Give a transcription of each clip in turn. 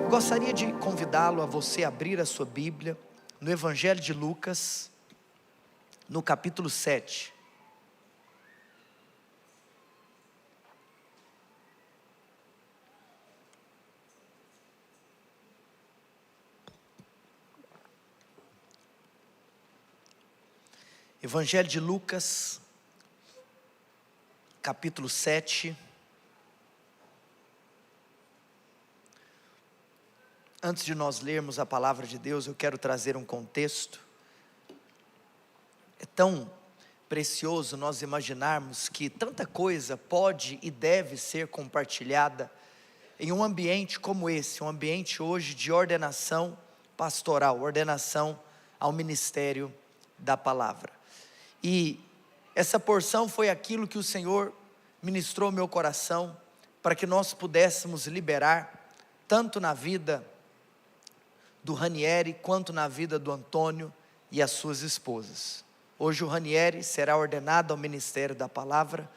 Eu gostaria de convidá-lo a você abrir a sua Bíblia no Evangelho de Lucas, no capítulo 7. Evangelho de Lucas, capítulo 7. Antes de nós lermos a palavra de Deus, eu quero trazer um contexto. É tão precioso nós imaginarmos que tanta coisa pode e deve ser compartilhada em um ambiente como esse, um ambiente hoje de ordenação pastoral, ordenação ao ministério da palavra. E essa porção foi aquilo que o Senhor ministrou ao meu coração, para que nós pudéssemos liberar, tanto na vida do Ranieri, quanto na vida do Antônio e as suas esposas. Hoje o Ranieri será ordenado ao ministério da palavra,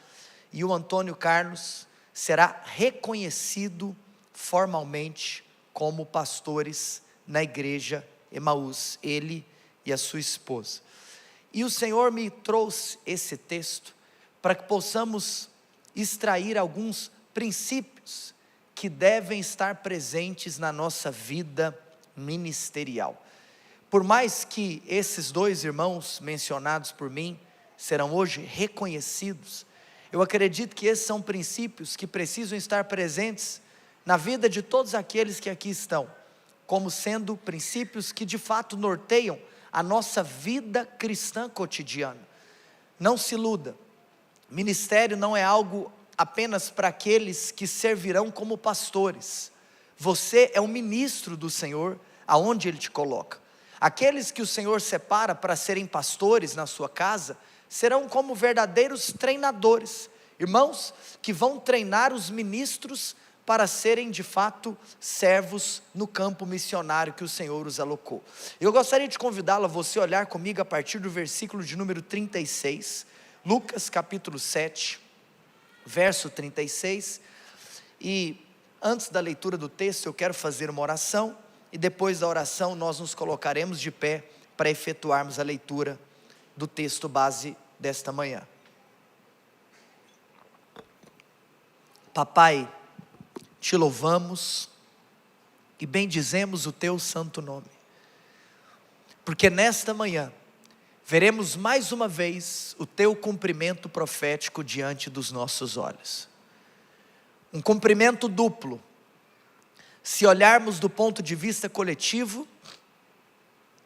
e o Antônio Carlos será reconhecido formalmente como pastores na igreja Emaús, ele e a sua esposa. E o Senhor me trouxe esse texto para que possamos extrair alguns princípios que devem estar presentes na nossa vida ministerial. Por mais que esses dois irmãos mencionados por mim serão hoje reconhecidos, eu acredito que esses são princípios que precisam estar presentes na vida de todos aqueles que aqui estão, como sendo princípios que de fato norteiam a nossa vida cristã cotidiana. Não se iluda, ministério não é algo apenas para aqueles que servirão como pastores. Você é um ministro do Senhor, aonde Ele te coloca. Aqueles que o Senhor separa para serem pastores na sua casa, serão como verdadeiros treinadores, irmãos que vão treinar os ministros para serem de fato servos no campo missionário que o Senhor os alocou. Eu gostaria de convidá-lo a você olhar comigo a partir do versículo de número 36, Lucas capítulo 7, verso 36, e antes da leitura do texto eu quero fazer uma oração, e depois da oração nós nos colocaremos de pé para efetuarmos a leitura do texto base desta manhã. Papai, te louvamos e bendizemos o teu santo nome, porque nesta manhã veremos mais uma vez o teu cumprimento profético diante dos nossos olhos. Um cumprimento duplo. Se olharmos do ponto de vista coletivo,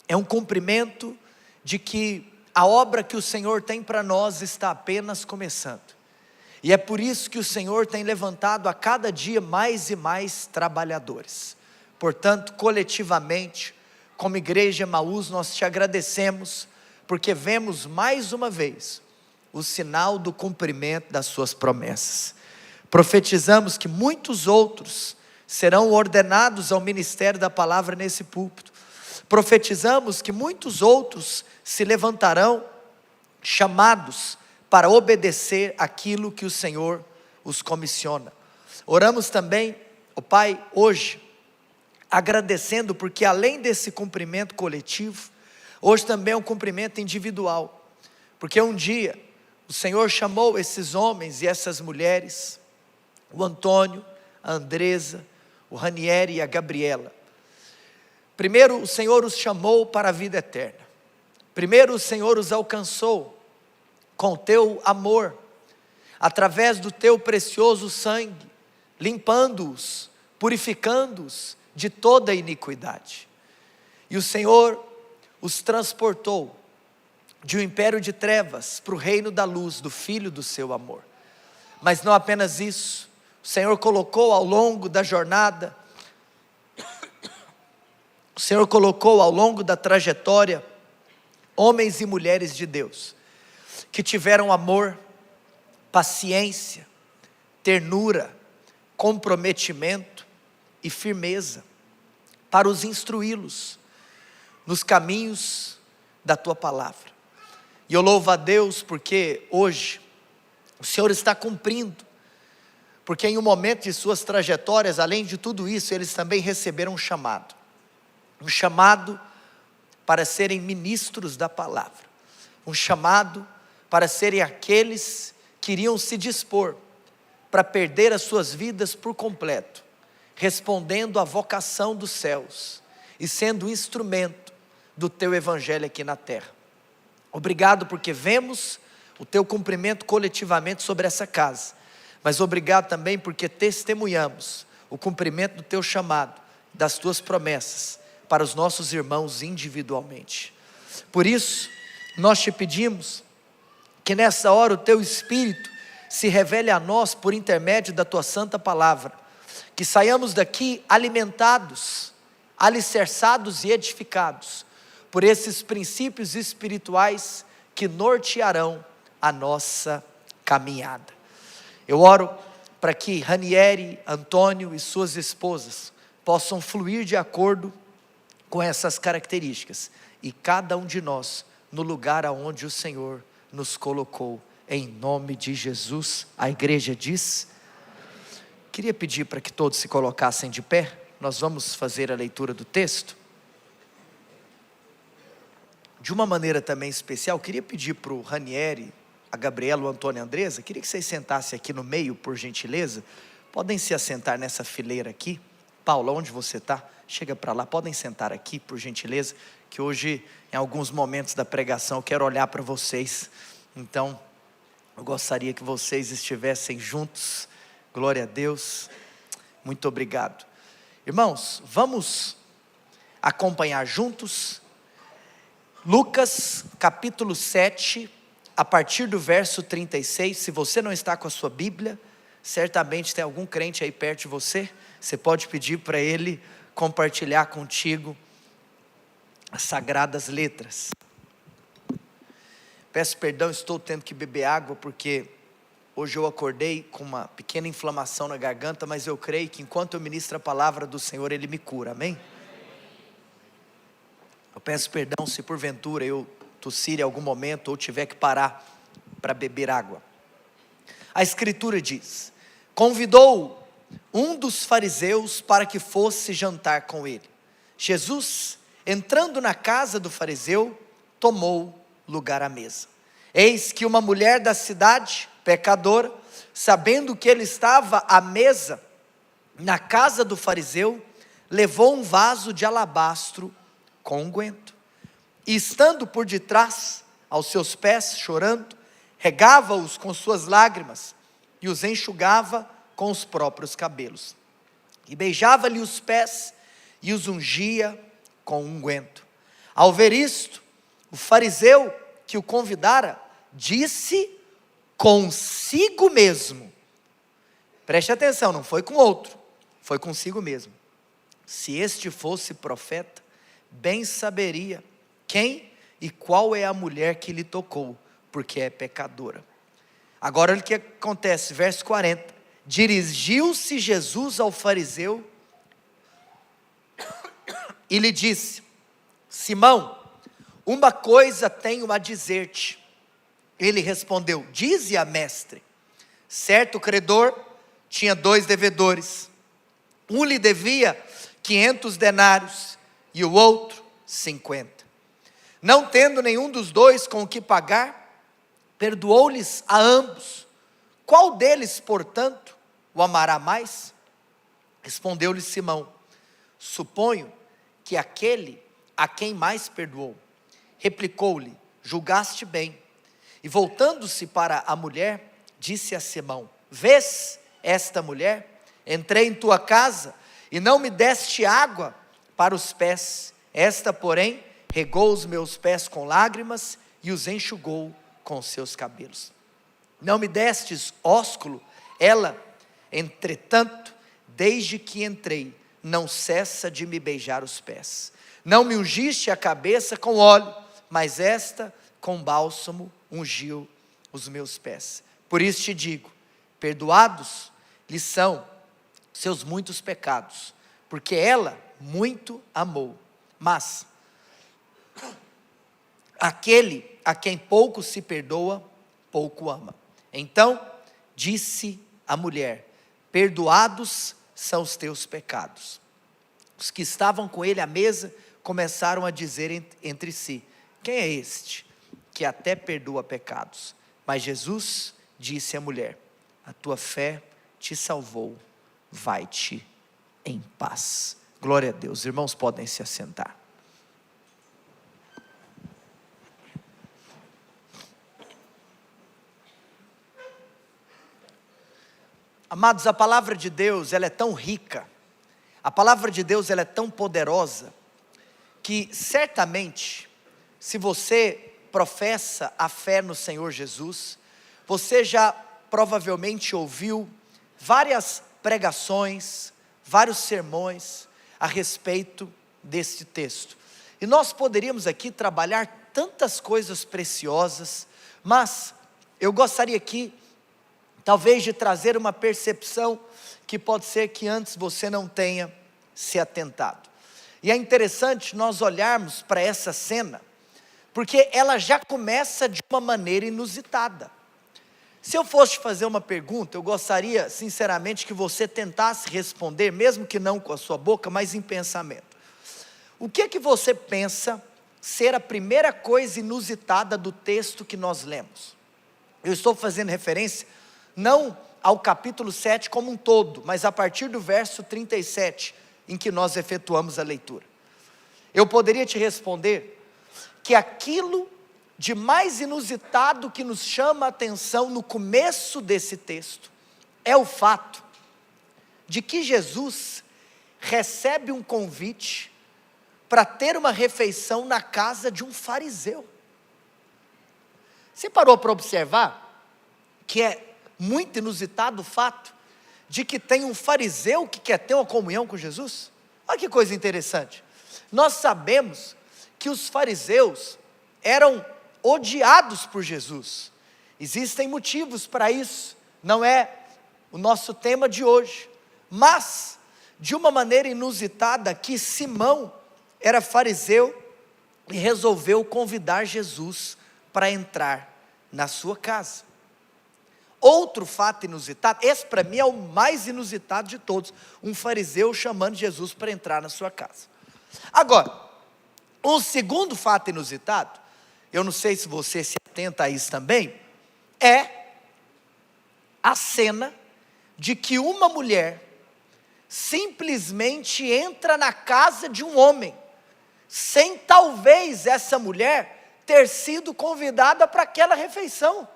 é um cumprimento de que a obra que o Senhor tem para nós está apenas começando. E é por isso que o Senhor tem levantado a cada dia mais e mais trabalhadores. Portanto, coletivamente, como igreja Emaús, nós te agradecemos, porque vemos mais uma vez o sinal do cumprimento das suas promessas. Profetizamos que muitos outros serão ordenados ao ministério da palavra nesse púlpito. Profetizamos que muitos outros se levantarão, chamados para obedecer aquilo que o Senhor os comissiona. Oramos também, ó Pai, hoje, agradecendo, porque além desse cumprimento coletivo, hoje também é um cumprimento individual, porque um dia o Senhor chamou esses homens e essas mulheres, o Antônio, a Andresa, o Ranieri e a Gabriela. Primeiro o Senhor os chamou para a vida eterna. Primeiro o Senhor os alcançou com o teu amor, através do teu precioso sangue, limpando-os, purificando-os de toda iniquidade. E o Senhor os transportou de um império de trevas para o reino da luz do Filho do seu amor. Mas não apenas isso, o Senhor colocou ao longo da jornada, o Senhor colocou ao longo da trajetória, homens e mulheres de Deus, que tiveram amor, paciência, ternura, comprometimento e firmeza, para os instruí-los nos caminhos da tua palavra. E eu louvo a Deus porque hoje o Senhor está cumprindo porque em um momento de suas trajetórias, além de tudo isso, eles também receberam um chamado para serem ministros da palavra, um chamado para serem aqueles que iriam se dispor para perder as suas vidas por completo, respondendo à vocação dos céus e sendo um instrumento do teu evangelho aqui na terra. Obrigado porque vemos o teu cumprimento coletivamente sobre essa casa, mas obrigado também porque testemunhamos o cumprimento do teu chamado, das tuas promessas para os nossos irmãos individualmente. Por isso, nós te pedimos que nessa hora o teu Espírito se revele a nós por intermédio da tua santa palavra, que saiamos daqui alimentados, alicerçados e edificados por esses princípios espirituais que nortearão a nossa caminhada. Eu oro para que Ranieri, Antônio e suas esposas possam fluir de acordo com essas características, e cada um de nós no lugar aonde o Senhor nos colocou, em nome de Jesus. A igreja diz. Queria pedir para que todos se colocassem de pé. Nós vamos fazer a leitura do texto. De uma maneira também especial, queria pedir para o Ranieri, a Gabriela, o Antônio e a Andresa, queria que vocês sentassem aqui no meio, por gentileza. Podem se assentar nessa fileira aqui. Paula, onde você está? Chega para lá, podem sentar aqui, por gentileza, que hoje, em alguns momentos da pregação, eu quero olhar para vocês. Então, eu gostaria que vocês estivessem juntos. Glória a Deus. Muito obrigado. Irmãos, vamos acompanhar juntos Lucas capítulo 7, a partir do verso 36. Se você não está com a sua Bíblia, certamente tem algum crente aí perto de você. Você pode pedir para ele compartilhar contigo as sagradas letras. Peço perdão, estou tendo que beber água porque hoje eu acordei com uma pequena inflamação na garganta, mas eu creio que enquanto eu ministro a palavra do Senhor, Ele me cura, amém? Eu peço perdão se porventura eu tossir em algum momento ou tiver que parar para beber água. A Escritura diz: convidou um dos fariseus para que fosse jantar com ele. Jesus, entrando na casa do fariseu, tomou lugar à mesa. Eis que uma mulher da cidade, pecadora, sabendo que ele estava à mesa na casa do fariseu, levou um vaso de alabastro com unguento, e estando por detrás aos seus pés, chorando, regava-os com suas lágrimas e os enxugava com os próprios cabelos, e beijava-lhe os pés e os ungia com unguento. Ao ver isto, o fariseu que o convidara disse consigo mesmo, preste atenção, não foi com outro, foi consigo mesmo: se este fosse profeta, bem saberia quem e qual é a mulher que lhe tocou, porque é pecadora. Agora olha o que acontece, verso 40. Dirigiu-se Jesus ao fariseu e lhe disse: Simão, uma coisa tenho a dizer-te. Ele respondeu: dize-a, mestre. Certo credor tinha 2 devedores. Um lhe devia 500 denários e o outro 50. Não tendo nenhum dos 2 com o que pagar, perdoou-lhes a ambos. Qual deles, portanto, o amará mais? Respondeu-lhe Simão: suponho que aquele a quem mais perdoou. Replicou-lhe: julgaste bem. E voltando-se para a mulher, disse a Simão: vês esta mulher? Entrei em tua casa e não me deste água para os pés. Esta, porém, regou os meus pés com lágrimas e os enxugou com seus cabelos. Não me destes ósculo? Ela, entretanto, desde que entrei, não cessa de me beijar os pés. Não me ungiste a cabeça com óleo, mas esta com bálsamo ungiu os meus pés. Por isso te digo, perdoados lhe são seus muitos pecados, porque ela muito amou. Mas aquele a quem pouco se perdoa, pouco ama. Então disse a mulher: perdoados são os teus pecados. Os que estavam com ele à mesa começaram a dizer entre si: quem é este que até perdoa pecados? Mas Jesus disse à mulher: a tua fé te salvou, vai-te em paz. Glória a Deus. Irmãos, podem se assentar. Amados, a palavra de Deus, ela é tão rica, a palavra de Deus, ela é tão poderosa, que certamente, se você professa a fé no Senhor Jesus, você já provavelmente ouviu várias pregações, vários sermões a respeito deste texto. E nós poderíamos aqui trabalhar tantas coisas preciosas, mas eu gostaria aqui, talvez, de trazer uma percepção que pode ser que antes você não tenha se atentado. E é interessante nós olharmos para essa cena, porque ela já começa de uma maneira inusitada. Se eu fosse te fazer uma pergunta, eu gostaria sinceramente que você tentasse responder, mesmo que não com a sua boca, mas em pensamento. O que é que você pensa ser a primeira coisa inusitada do texto que nós lemos? Eu estou fazendo referência não ao capítulo 7 como um todo, mas a partir do verso 37, em que nós efetuamos a leitura. Eu poderia te responder que aquilo de mais inusitado que nos chama a atenção no começo desse texto, é o fato de que Jesus recebe um convite para ter uma refeição na casa de um fariseu. Você parou para observar que é muito inusitado o fato de que tem um fariseu que quer ter uma comunhão com Jesus? Olha que coisa interessante. Nós sabemos que os fariseus eram odiados por Jesus. Existem motivos para isso, não é o nosso tema de hoje. Mas, de uma maneira inusitada, que Simão era fariseu e resolveu convidar Jesus para entrar na sua casa. Outro fato inusitado, esse para mim é o mais inusitado de todos, um fariseu chamando Jesus para entrar na sua casa. Agora, um segundo fato inusitado, eu não sei se você se atenta a isso também, é a cena de que uma mulher simplesmente entra na casa de um homem, sem talvez essa mulher ter sido convidada para aquela refeição.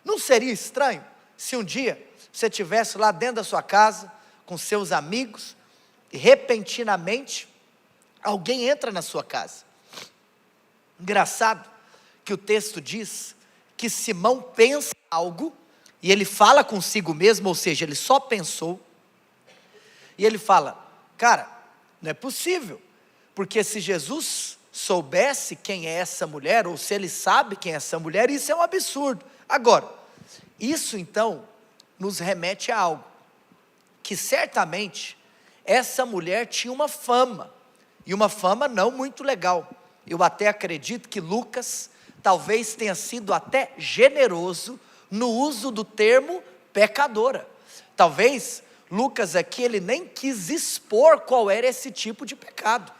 Não seria estranho se um dia você estivesse lá dentro da sua casa, com seus amigos, e repentinamente alguém entra na sua casa? Engraçado que o texto diz que Simão pensa algo, e ele fala consigo mesmo, ou seja, ele só pensou, e ele fala: cara, não é possível, porque se Jesus soubesse quem é essa mulher, ou se ele sabe quem é essa mulher, isso é um absurdo. Agora, isso então nos remete a algo, que certamente essa mulher tinha uma fama, e uma fama não muito legal. Eu até acredito que Lucas talvez tenha sido até generoso no uso do termo pecadora. Talvez Lucas aqui, ele nem quis expor qual era esse tipo de pecado.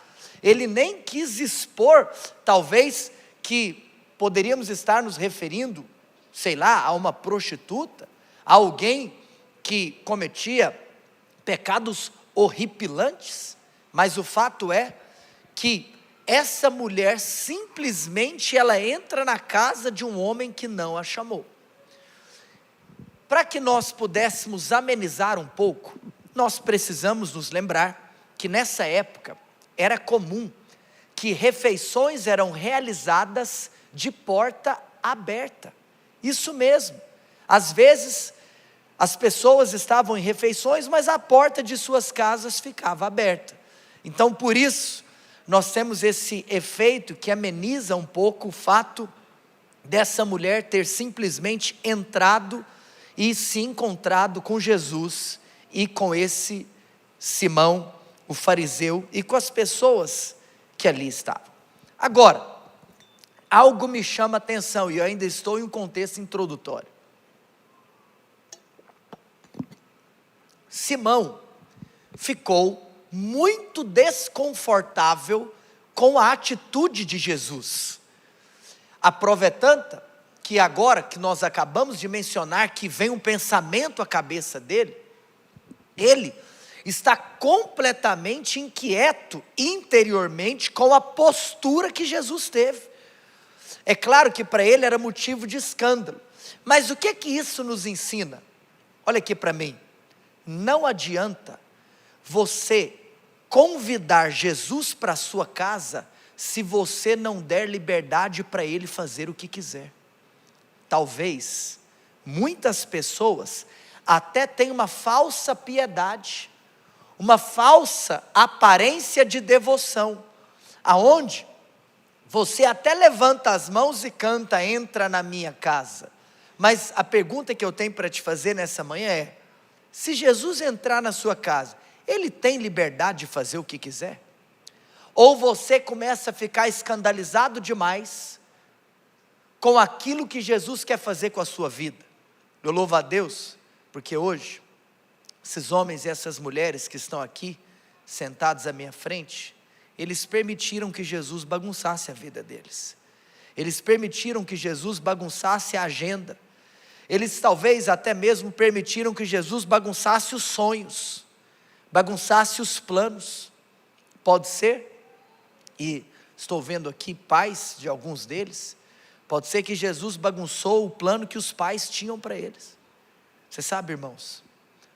Ele nem quis expor, talvez, que poderíamos estar nos referindo, sei lá, a uma prostituta, a alguém que cometia pecados horripilantes. Mas o fato é que essa mulher simplesmente ela entra na casa de um homem que não a chamou. Para que nós pudéssemos amenizar um pouco, nós precisamos nos lembrar que nessa época era comum que refeições eram realizadas de porta aberta. Isso mesmo, às vezes as pessoas estavam em refeições, mas a porta de suas casas ficava aberta. Então por isso, nós temos esse efeito que ameniza um pouco o fato dessa mulher ter simplesmente entrado e se encontrado com Jesus e com esse Simão, o fariseu, e com as pessoas que ali estavam. Agora, algo me chama a atenção, e eu ainda estou em um contexto introdutório. Simão ficou muito desconfortável com a atitude de Jesus. A prova é tanta que agora que nós acabamos de mencionar que vem um pensamento à cabeça dele, ele está completamente inquieto interiormente com a postura que Jesus teve. É claro que para ele era motivo de escândalo, mas o que isso nos ensina? Olha aqui para mim, não adianta você convidar Jesus para a sua casa se você não der liberdade para ele fazer o que quiser. Talvez muitas pessoas até tenham uma falsa piedade, uma falsa aparência de devoção, aonde você até levanta as mãos e canta, entra na minha casa. Mas a pergunta que eu tenho para te fazer nessa manhã é, se Jesus entrar na sua casa, ele tem liberdade de fazer o que quiser? Ou você começa a ficar escandalizado demais com aquilo que Jesus quer fazer com a sua vida? Eu louvo a Deus, porque hoje, esses homens e essas mulheres que estão aqui, sentados à minha frente, eles permitiram que Jesus bagunçasse a vida deles. Eles permitiram que Jesus bagunçasse a agenda. Eles talvez até mesmo permitiram que Jesus bagunçasse os sonhos, bagunçasse os planos. Pode ser, e estou vendo aqui pais de alguns deles, pode ser que Jesus bagunçou o plano que os pais tinham para eles. Você sabe, irmãos,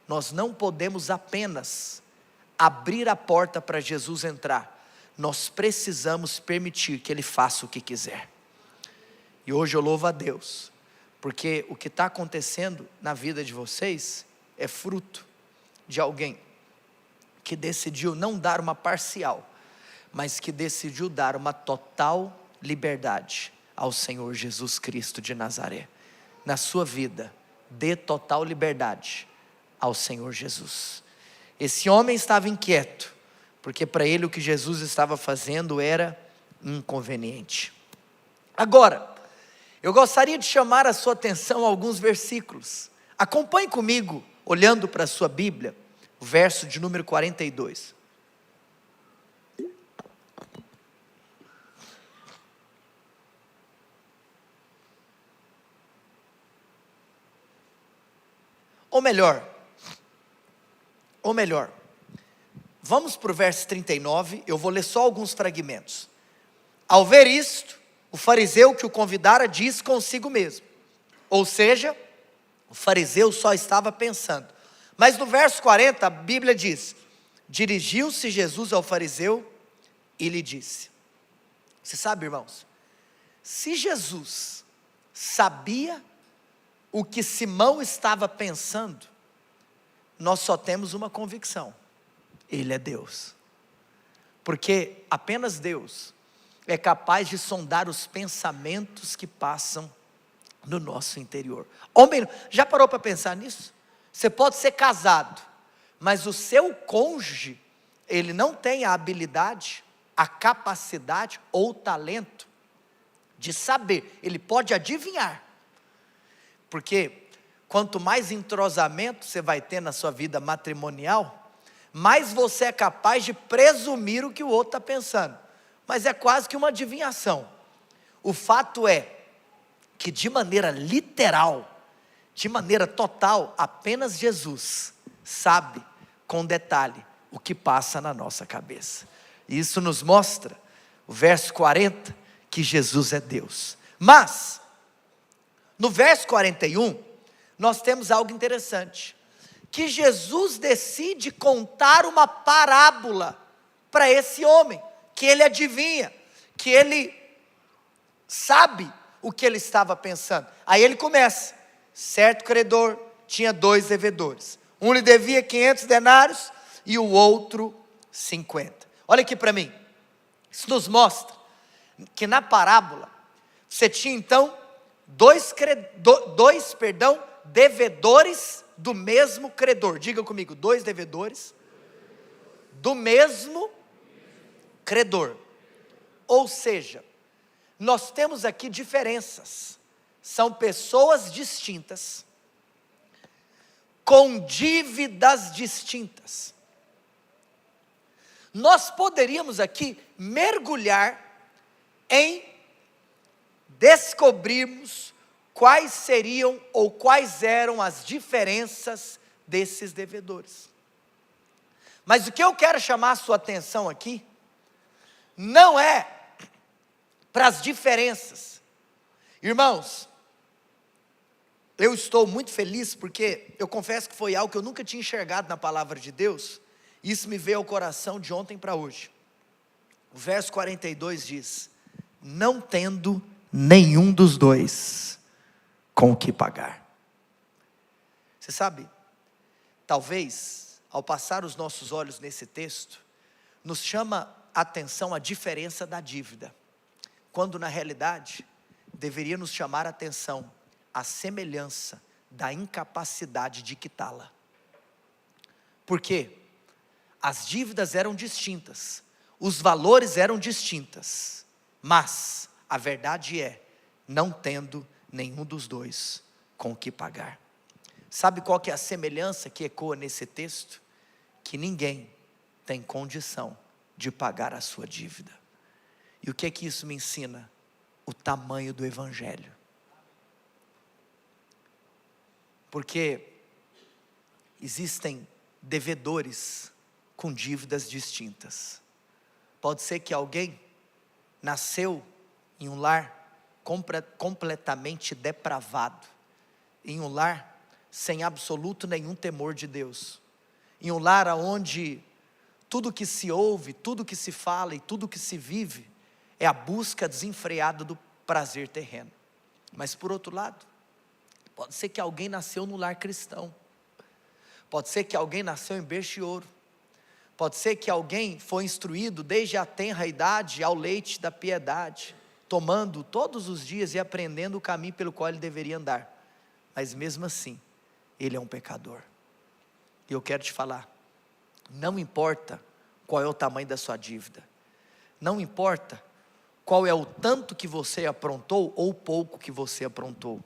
nós não podemos apenas abrir a porta para Jesus entrar, nós precisamos permitir que Ele faça o que quiser. E hoje eu louvo a Deus, porque o que está acontecendo na vida de vocês é fruto de alguém que decidiu não dar uma parcial, mas que decidiu dar uma total liberdade ao Senhor Jesus Cristo de Nazaré. Na sua vida, dê total liberdade ao Senhor Jesus. Esse homem estava inquieto, porque para ele o que Jesus estava fazendo era inconveniente. Agora, eu gostaria de chamar a sua atenção a alguns versículos. Acompanhe comigo, olhando para a sua Bíblia, o verso de número 42. Ou melhor, vamos para o verso 39, eu vou ler só alguns fragmentos. Ao ver isto, o fariseu que o convidara disse consigo mesmo, ou seja, o fariseu só estava pensando. Mas no verso 40 a Bíblia diz, dirigiu-se Jesus ao fariseu e lhe disse. Você sabe, irmãos, se Jesus sabia o que Simão estava pensando, nós só temos uma convicção: Ele é Deus. Porque apenas Deus é capaz de sondar os pensamentos que passam no nosso interior. Homem, já parou para pensar nisso? Você pode ser casado, mas o seu cônjuge, ele não tem a habilidade, a capacidade ou o talento de saber, ele pode adivinhar. Porque quanto mais entrosamento você vai ter na sua vida matrimonial, mais você é capaz de presumir o que o outro está pensando. Mas é quase que uma adivinhação. O fato é que de maneira literal, de maneira total, apenas Jesus sabe com detalhe o que passa na nossa cabeça. E isso nos mostra, o verso 40, que Jesus é Deus. Mas, no verso 41, nós temos algo interessante, que Jesus decide contar uma parábola para esse homem, que ele adivinha, que ele sabe o que ele estava pensando. Aí ele começa, certo credor tinha 2 devedores, um lhe devia 500 denários e o outro 50. Olha aqui para mim, isso nos mostra que na parábola, você tinha então dois devedores do mesmo credor. Diga comigo, 2 devedores do mesmo credor. Ou seja, nós temos aqui diferenças, são pessoas distintas, com dívidas distintas. Nós poderíamos aqui mergulhar em descobrirmos quais seriam ou quais eram as diferenças desses devedores. Mas o que eu quero chamar a sua atenção aqui, não é para as diferenças. Irmãos, eu estou muito feliz porque eu confesso que foi algo que eu nunca tinha enxergado na palavra de Deus. Isso me veio ao coração de ontem para hoje. O verso 42 diz: não tendo nenhum dos dois com o que pagar. Você sabe, talvez, ao passar os nossos olhos nesse texto, nos chama a atenção a diferença da dívida, quando na realidade, deveria nos chamar a atenção a semelhança da incapacidade de quitá-la. Por quê? As dívidas eram distintas, os valores eram distintos, mas a verdade é, não tendo nenhum dos dois com o que pagar. Sabe qual que é a semelhança que ecoa nesse texto? Que ninguém tem condição de pagar a sua dívida. E o que é que isso me ensina? O tamanho do Evangelho. Porque existem devedores com dívidas distintas. Pode ser que alguém nasceu em um lar completamente depravado, em um lar sem absoluto nenhum temor de Deus, em um lar onde tudo que se ouve, tudo que se fala e tudo que se vive é a busca desenfreada do prazer terreno. Mas por outro lado, pode ser que alguém nasceu no lar cristão, pode ser que alguém nasceu em berço de ouro, pode ser que alguém foi instruído desde a tenra idade ao leite da piedade, tomando todos os dias e aprendendo o caminho pelo qual ele deveria andar, mas mesmo assim, ele é um pecador. E eu quero te falar, não importa qual é o tamanho da sua dívida, não importa qual é o tanto que você aprontou ou o pouco que você aprontou,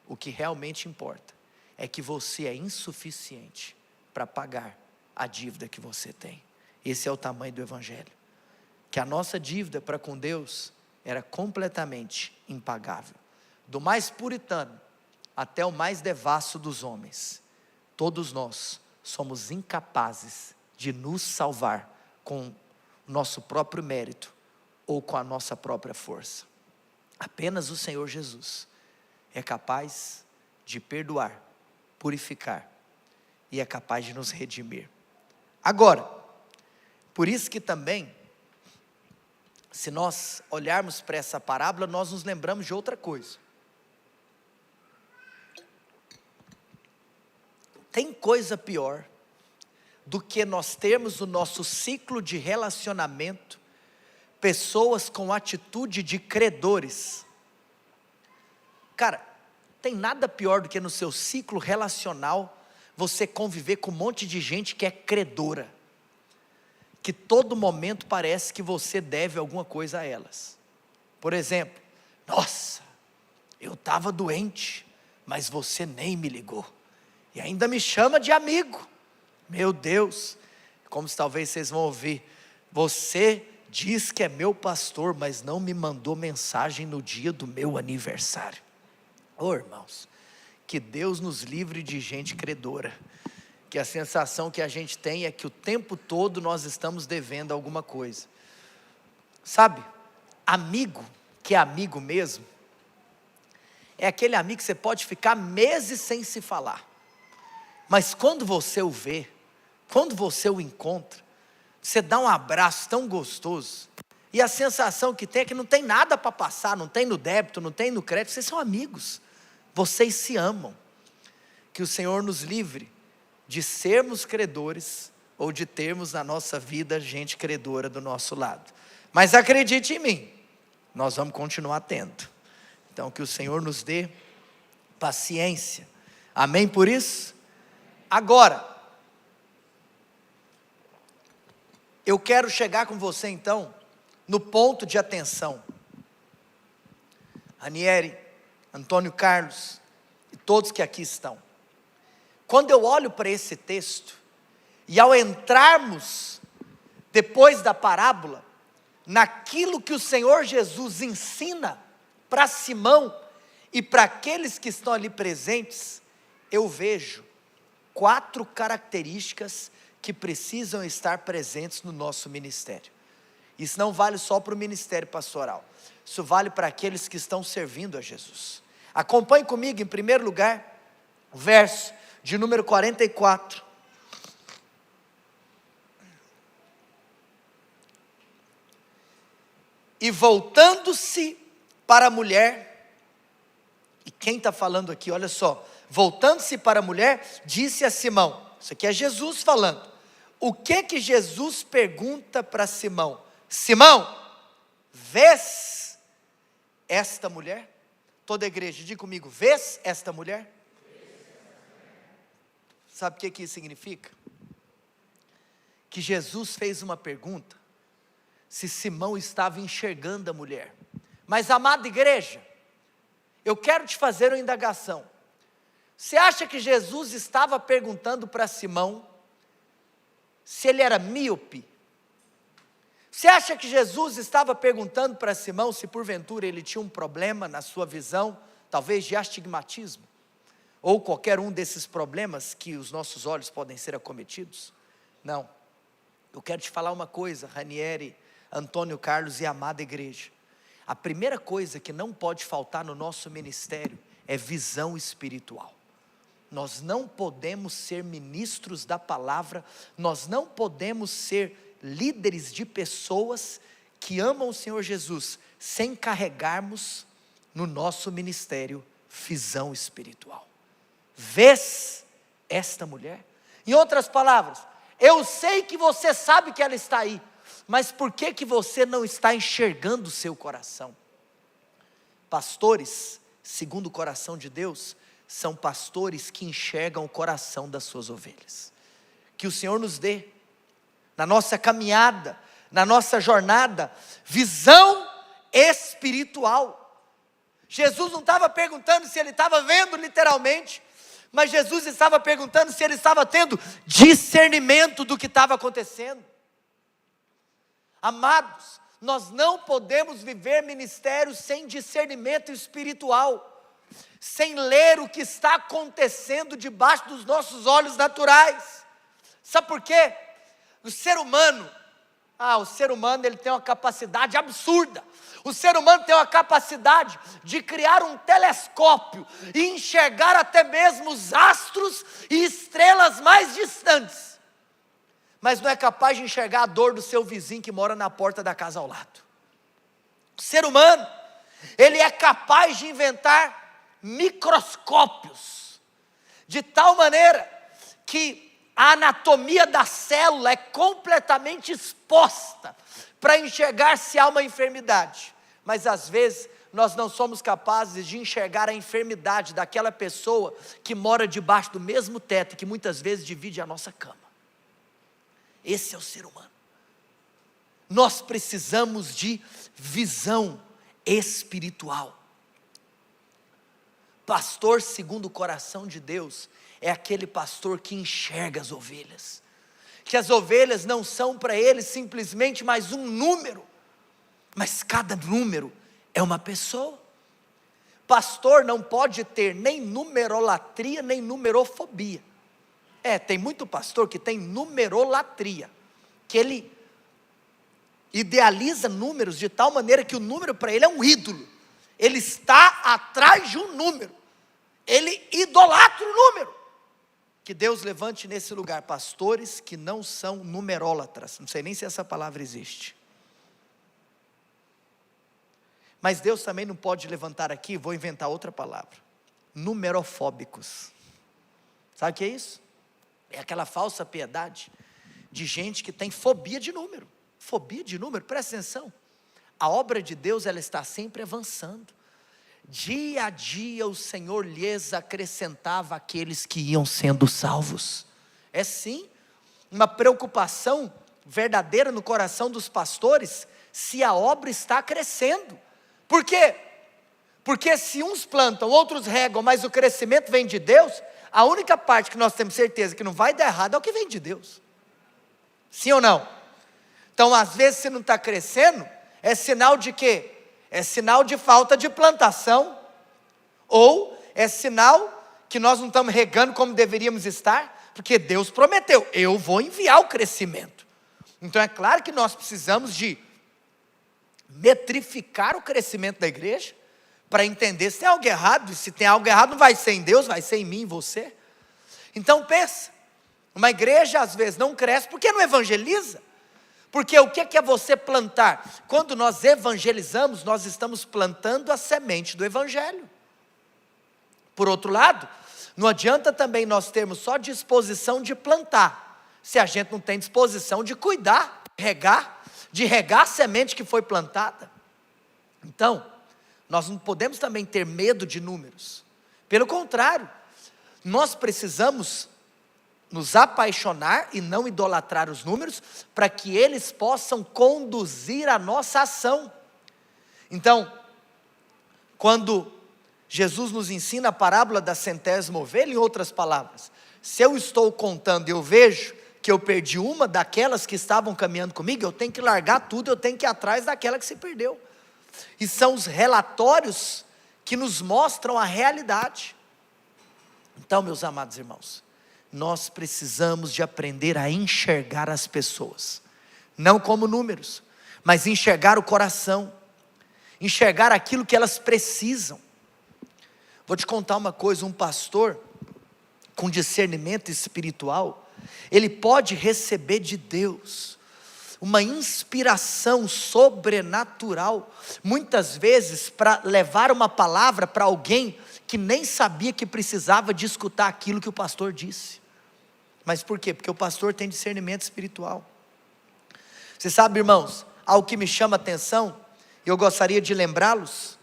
o que realmente importa é que você é insuficiente para pagar a dívida que você tem. Esse é o tamanho do Evangelho, que a nossa dívida para com Deus era completamente impagável, do mais puritano até o mais devasso dos homens. Todos nós somos incapazes de nos salvar com o nosso próprio mérito ou com a nossa própria força. Apenas o Senhor Jesus é capaz de perdoar, purificar e é capaz de nos redimir. Agora, por isso que também, se nós olharmos para essa parábola, nós nos lembramos de outra coisa. Tem coisa pior do que nós termos no nosso ciclo de relacionamento pessoas com atitude de credores. Cara, tem nada pior do que no seu ciclo relacional você conviver com um monte de gente que é credora, que todo momento parece que você deve alguma coisa a elas. Por exemplo, nossa, eu estava doente, mas você nem me ligou, e ainda me chama de amigo. Meu Deus, como talvez vocês vão ouvir, você diz que é meu pastor, mas não me mandou mensagem no dia do meu aniversário. Oh, irmãos, que Deus nos livre de gente credora, que a sensação que a gente tem é que o tempo todo nós estamos devendo alguma coisa. Sabe, amigo, que é amigo mesmo, é aquele amigo que você pode ficar meses sem se falar, mas quando você o vê, quando você o encontra, você dá um abraço tão gostoso, e a sensação que tem é que não tem nada para passar, não tem no débito, não tem no crédito, vocês são amigos, vocês se amam. Que o Senhor nos livre de sermos credores, ou de termos na nossa vida gente credora do nosso lado. Mas acredite em mim, nós vamos continuar tendo. Então que o Senhor nos dê paciência, amém por isso? Agora, eu quero chegar com você então, no ponto de atenção. Aniele, Antônio Carlos, e todos que aqui estão. quando eu olho para esse texto, e ao entrarmos, depois da parábola, naquilo que o Senhor Jesus ensina para Simão e para aqueles que estão ali presentes, eu vejo 4 características que precisam estar presentes no nosso ministério. Isso não vale só para o ministério pastoral, isso vale para aqueles que estão servindo a Jesus. Acompanhe comigo, em primeiro lugar, o verso de número 44. E voltando-se para a mulher, e quem está falando aqui, olha só, voltando-se para a mulher, disse a Simão, isso aqui é Jesus falando, o que Jesus pergunta para Simão? Simão, vês esta mulher? Toda a igreja, diga comigo, vês esta mulher? Sabe o que isso significa? Que Jesus fez uma pergunta, se Simão estava enxergando a mulher. Mas, amada igreja, eu quero te fazer uma indagação. Você acha que Jesus estava perguntando para Simão se ele era míope? Você acha que Jesus estava perguntando para Simão se porventura ele tinha um problema na sua visão, talvez de astigmatismo, ou qualquer um desses problemas que os nossos olhos podem ser acometidos? Não. Eu quero te falar uma coisa, Ranieri, Antônio Carlos e amada igreja. A primeira coisa que não pode faltar no nosso ministério é visão espiritual. Nós não podemos ser ministros da palavra, nós não podemos ser líderes de pessoas que amam o Senhor Jesus, sem carregarmos no nosso ministério visão espiritual. Vês esta mulher? Em outras palavras, eu sei que você sabe que ela está aí, mas por que você não está enxergando o seu coração? Pastores, segundo o coração de Deus, são pastores que enxergam o coração das suas ovelhas. Que o Senhor nos dê, na nossa caminhada, na nossa jornada, visão espiritual. Jesus não estava perguntando se ele estava vendo literalmente, mas Jesus estava perguntando se ele estava tendo discernimento do que estava acontecendo. Amados, nós não podemos viver ministério sem discernimento espiritual, sem ler o que está acontecendo debaixo dos nossos olhos naturais. Sabe por quê? O ser humano ele tem uma capacidade absurda. O ser humano tem uma capacidade de criar um telescópio e enxergar até mesmo os astros e estrelas mais distantes, mas não é capaz de enxergar a dor do seu vizinho que mora na porta da casa ao lado. O ser humano, ele é capaz de inventar microscópios, de tal maneira que a anatomia da célula é completamente exposta para enxergar se há uma enfermidade, mas às vezes nós não somos capazes de enxergar a enfermidade daquela pessoa que mora debaixo do mesmo teto, que muitas vezes divide a nossa cama. Esse é o ser humano. Nós precisamos de visão espiritual. Pastor segundo o coração de Deus é aquele pastor que enxerga as ovelhas, que as ovelhas não são para ele simplesmente mais um número, mas cada número é uma pessoa. Pastor não pode ter nem numerolatria, nem numerofobia. Tem muito pastor que tem numerolatria, que ele idealiza números de tal maneira que o número para ele é um ídolo. Ele está atrás de um número, ele idolatra o número. Que Deus levante nesse lugar pastores que não são numerólatras. Não sei nem se essa palavra existe. Mas Deus também não pode levantar aqui, vou inventar outra palavra, numerofóbicos. Sabe o que é isso? É aquela falsa piedade de gente que tem fobia de número. Fobia de número, presta atenção. A obra de Deus, ela está sempre avançando. Dia a dia o Senhor lhes acrescentava aqueles que iam sendo salvos. É sim, uma preocupação verdadeira no coração dos pastores, se a obra está crescendo. Por quê? Porque se uns plantam, outros regam, mas o crescimento vem de Deus, a única parte que nós temos certeza que não vai dar errado é o que vem de Deus. Sim ou não? Então, às vezes, se não está crescendo, é sinal de quê? É sinal de falta de plantação, ou é sinal que nós não estamos regando como deveríamos estar, porque Deus prometeu, eu vou enviar o crescimento. Então, é claro que nós precisamos de metrificar o crescimento da igreja, para entender se tem algo errado, e se tem algo errado não vai ser em Deus, vai ser em mim, em você. Então pensa, uma igreja às vezes não cresce porque não evangeliza, porque o que é você plantar? Quando nós evangelizamos, nós estamos plantando a semente do evangelho. Por outro lado, não adianta também nós termos só disposição de plantar, se a gente não tem disposição de cuidar, de regar a semente que foi plantada. Então, nós não podemos também ter medo de números, pelo contrário, nós precisamos nos apaixonar e não idolatrar os números, para que eles possam conduzir a nossa ação. Então, quando Jesus nos ensina a parábola da centésima ovelha, em outras palavras, se eu estou contando e eu vejo que eu perdi uma daquelas que estavam caminhando comigo, eu tenho que largar tudo, eu tenho que ir atrás daquela que se perdeu. E são os relatórios que nos mostram a realidade. Então, meus amados irmãos, nós precisamos de aprender a enxergar as pessoas, não como números, mas enxergar o coração, enxergar aquilo que elas precisam. Vou te contar uma coisa, um pastor com discernimento espiritual, ele pode receber de Deus uma inspiração sobrenatural, muitas vezes para levar uma palavra para alguém que nem sabia que precisava de escutar aquilo que o pastor disse. Mas por quê? Porque o pastor tem discernimento espiritual. Você sabe, irmãos, algo que me chama a atenção, e eu gostaria de lembrá-los,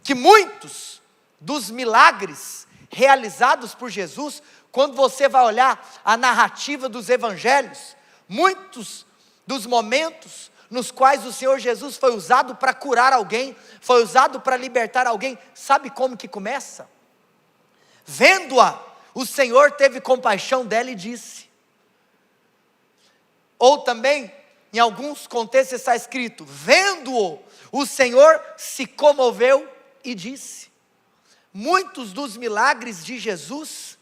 que muitos dos milagres realizados por Jesus, quando você vai olhar a narrativa dos evangelhos, muitos dos momentos nos quais o Senhor Jesus foi usado para curar alguém, foi usado para libertar alguém, sabe como que começa? Vendo-a, o Senhor teve compaixão dela e disse. Ou também, em alguns contextos está escrito, vendo-o, o Senhor se comoveu e disse. Muitos dos milagres de Jesus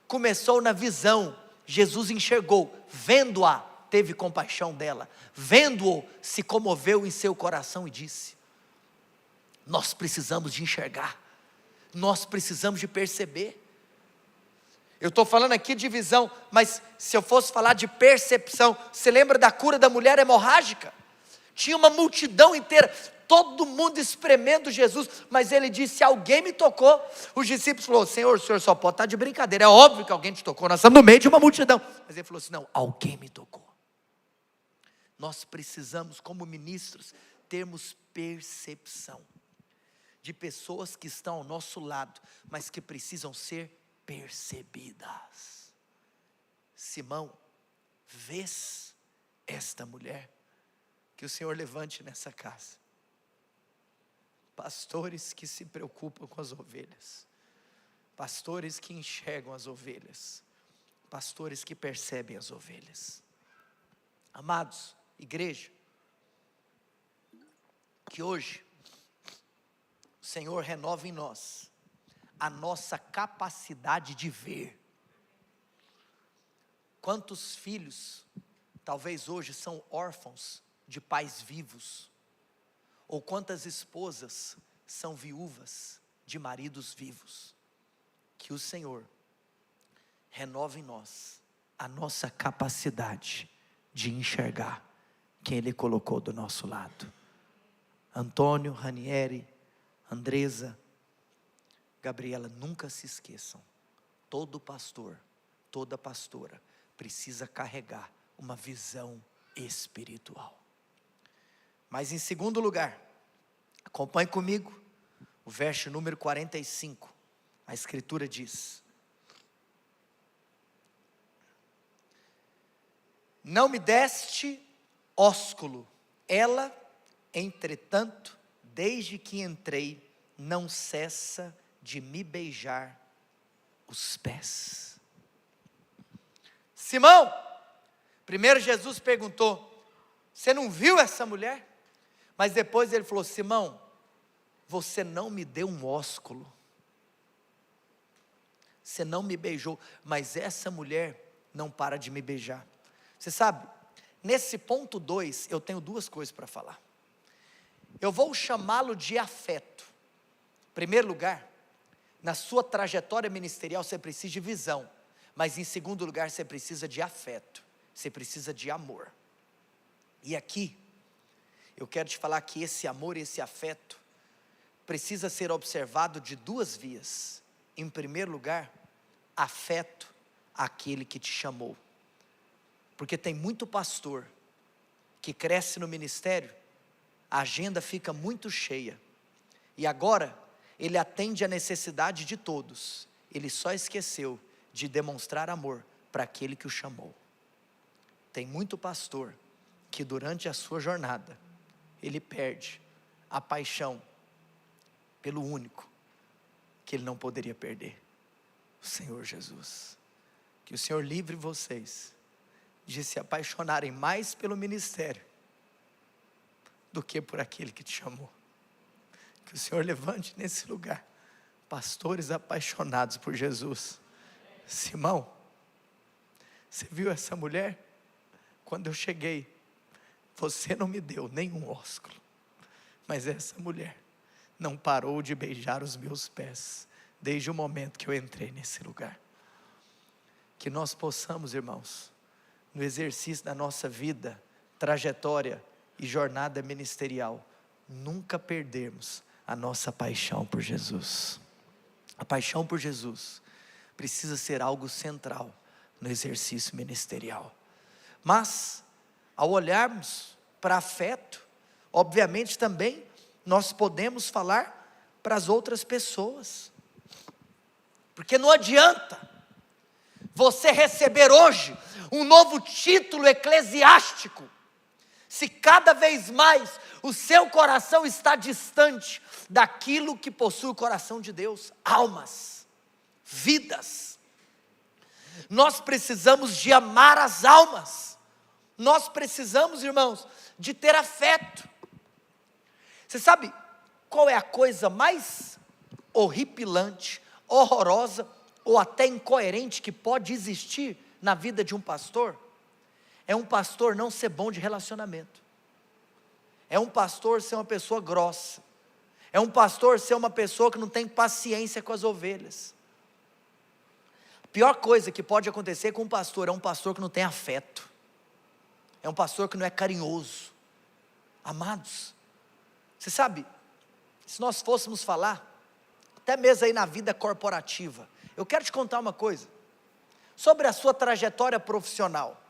começou na visão. Jesus enxergou, vendo-a, teve compaixão dela, vendo-o, se comoveu em seu coração e disse. Nós precisamos de enxergar, nós precisamos de perceber. Eu estou falando aqui de visão, mas se eu fosse falar de percepção, você lembra da cura da mulher hemorrágica? Tinha uma multidão inteira, todo mundo espremendo Jesus, mas ele disse, alguém me tocou. Os discípulos falaram, Senhor, o Senhor só pode estar de brincadeira, é óbvio que alguém te tocou, nós estamos no meio de uma multidão. Mas ele falou assim, não, alguém me tocou. Nós precisamos, como ministros, termos percepção de pessoas que estão ao nosso lado, mas que precisam ser percebidas. Simão, vês esta mulher? Que o Senhor levante nessa casa pastores que se preocupam com as ovelhas, pastores que enxergam as ovelhas, pastores que percebem as ovelhas. Amados, igreja, que hoje o Senhor renova em nós a nossa capacidade de ver. Quantos filhos talvez hoje são órfãos de pais vivos, ou quantas esposas são viúvas de maridos vivos. Que o Senhor renove em nós a nossa capacidade de enxergar quem Ele colocou do nosso lado. Antônio, Ranieri, Andresa, Gabriela, nunca se esqueçam, todo pastor, toda pastora precisa carregar uma visão espiritual. Mas em segundo lugar, acompanhe comigo o verso número 45, a escritura diz: não me deste ósculo, ela, entretanto, desde que entrei, não cessa de me beijar os pés. Simão, primeiro Jesus perguntou: você não viu essa mulher? Mas depois ele falou: Simão, você não me deu um ósculo, você não me beijou, mas essa mulher não para de me beijar. Você sabe, nesse ponto 2, eu tenho duas coisas para falar. Eu vou chamá-lo de afeto. Em primeiro lugar, na sua trajetória ministerial você precisa de visão, mas em segundo lugar você precisa de afeto, você precisa de amor. E aqui, eu quero te falar que esse amor, esse afeto, precisa ser observado de duas vias. Em primeiro lugar, afeto àquele que te chamou. Porque tem muito pastor que cresce no ministério, a agenda fica muito cheia, e agora ele atende a necessidade de todos, ele só esqueceu de demonstrar amor para aquele que o chamou. Tem muito pastor que durante a sua jornada, ele perde a paixão pelo único que ele não poderia perder, o Senhor Jesus. Que o Senhor livre vocês de se apaixonarem mais pelo ministério do que por aquele que te chamou. Que o Senhor levante nesse lugar pastores apaixonados por Jesus. Simão, você viu essa mulher? Quando eu cheguei, você não me deu nenhum ósculo, mas essa mulher não parou de beijar os meus pés, desde o momento que eu entrei nesse lugar. Que nós possamos, irmãos, no exercício da nossa vida, trajetória e jornada ministerial, nunca perdermos a nossa paixão por Jesus. A paixão por Jesus precisa ser algo central no exercício ministerial. Mas, ao olharmos para afeto, obviamente também nós podemos falar para as outras pessoas. Porque não adianta você receber hoje um novo título eclesiástico, se cada vez mais o seu coração está distante daquilo que possui o coração de Deus: almas, vidas. Nós precisamos de amar as almas, nós precisamos, irmãos, de ter afeto. Você sabe qual é a coisa mais horripilante, horrorosa ou até incoerente que pode existir na vida de um pastor? É um pastor não ser bom de relacionamento, é um pastor ser uma pessoa grossa, é um pastor ser uma pessoa que não tem paciência com as ovelhas. A pior coisa que pode acontecer com um pastor é um pastor que não tem afeto, é um pastor que não é carinhoso. Amados, você sabe, se nós fôssemos falar, até mesmo aí na vida corporativa, eu quero te contar uma coisa, sobre a sua trajetória profissional.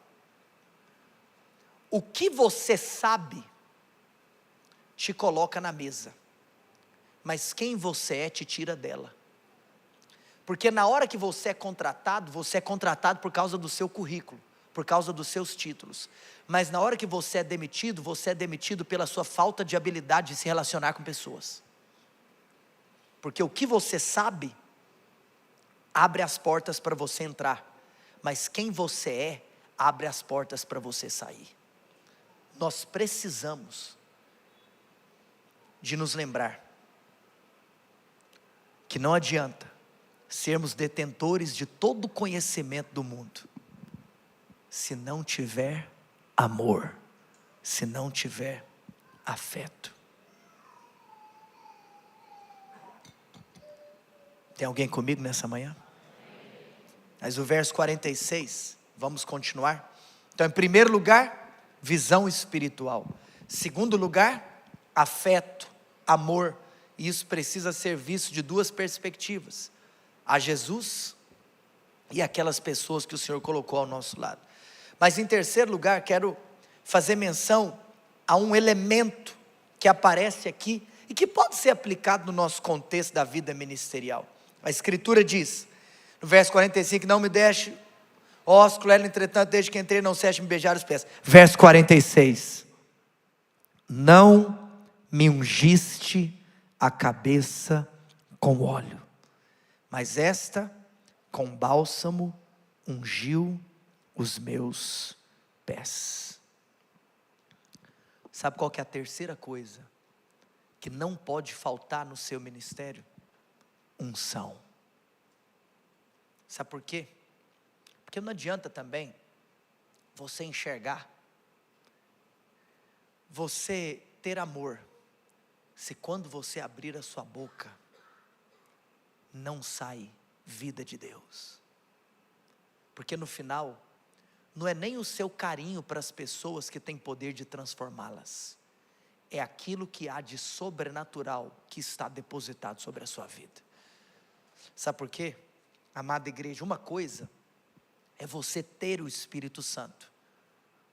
O que você sabe, te coloca na mesa, mas quem você é, te tira dela. Porque na hora que você é contratado por causa do seu currículo, por causa dos seus títulos. Mas na hora que você é demitido pela sua falta de habilidade de se relacionar com pessoas. Porque o que você sabe, abre as portas para você entrar, mas quem você é, abre as portas para você sair. Nós precisamos de nos lembrar que não adianta sermos detentores de todo o conhecimento do mundo, se não tiver amor, se não tiver afeto. Tem alguém comigo nessa manhã? Mas o verso 46, vamos continuar. Então, em primeiro lugar, visão espiritual. Segundo lugar, afeto, amor. E isso precisa ser visto de duas perspectivas: a Jesus e aquelas pessoas que o Senhor colocou ao nosso lado. Mas em terceiro lugar, quero fazer menção a um elemento que aparece aqui e que pode ser aplicado no nosso contexto da vida ministerial. A Escritura diz, no verso 45, não me deixe ósculo, entretanto, desde que entrei, não cesse de me beijar os pés. Verso 46, não me ungiste a cabeça com óleo, mas esta com bálsamo ungiu os meus pés. Sabe qual que é a terceira coisa que não pode faltar no seu ministério? Unção. Sabe por quê? Porque não adianta também você enxergar, você ter amor, se quando você abrir a sua boca, não sai vida de Deus. Porque no final, não é nem o seu carinho para as pessoas que tem poder de transformá-las, é aquilo que há de sobrenatural que está depositado sobre a sua vida. Sabe por quê? Amada igreja, uma coisa é você ter o Espírito Santo,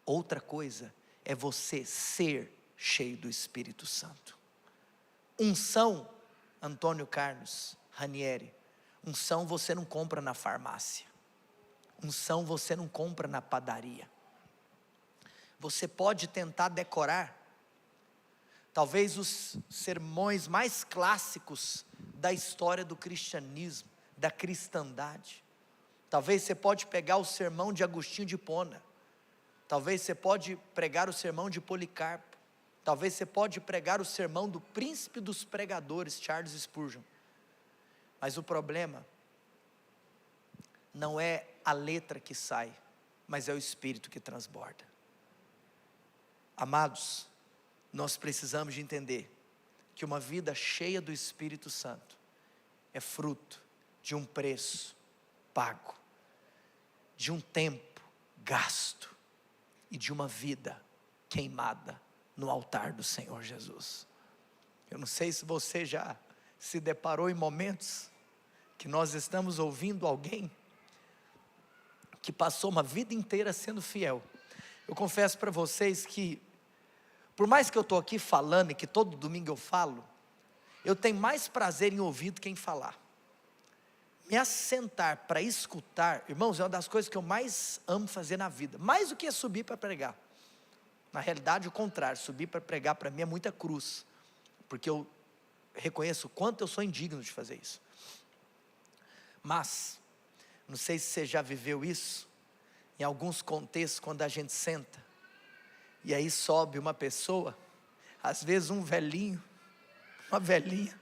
outra coisa é você ser cheio do Espírito Santo. Unção, Antônio Carlos Ranieri, unção você não compra na farmácia, unção você não compra na padaria. Você pode tentar decorar talvez os sermões mais clássicos da história do cristianismo, da cristandade. Talvez você pode pegar o sermão de Agostinho de Hipona, talvez você pode pregar o sermão de Policarpo, talvez você pode pregar o sermão do príncipe dos pregadores, Charles Spurgeon. Mas o problema não é a letra que sai, mas é o Espírito que transborda. Amados, nós precisamos de entender que uma vida cheia do Espírito Santo é fruto de um preço pago, de um tempo gasto e de uma vida queimada no altar do Senhor Jesus. Eu não sei se você já se deparou em momentos que nós estamos ouvindo alguém que passou uma vida inteira sendo fiel. Eu confesso para vocês que, por mais que eu estou aqui falando e que todo domingo eu falo, eu tenho mais prazer em ouvir do que em falar. Me assentar para escutar, irmãos, é uma das coisas que eu mais amo fazer na vida, mais do que subir para pregar. Na realidade, o contrário, subir para pregar para mim é muita cruz, porque eu reconheço o quanto eu sou indigno de fazer isso. Mas, não sei se você já viveu isso, em alguns contextos, quando a gente senta, e aí sobe uma pessoa, às vezes um velhinho, uma velhinha,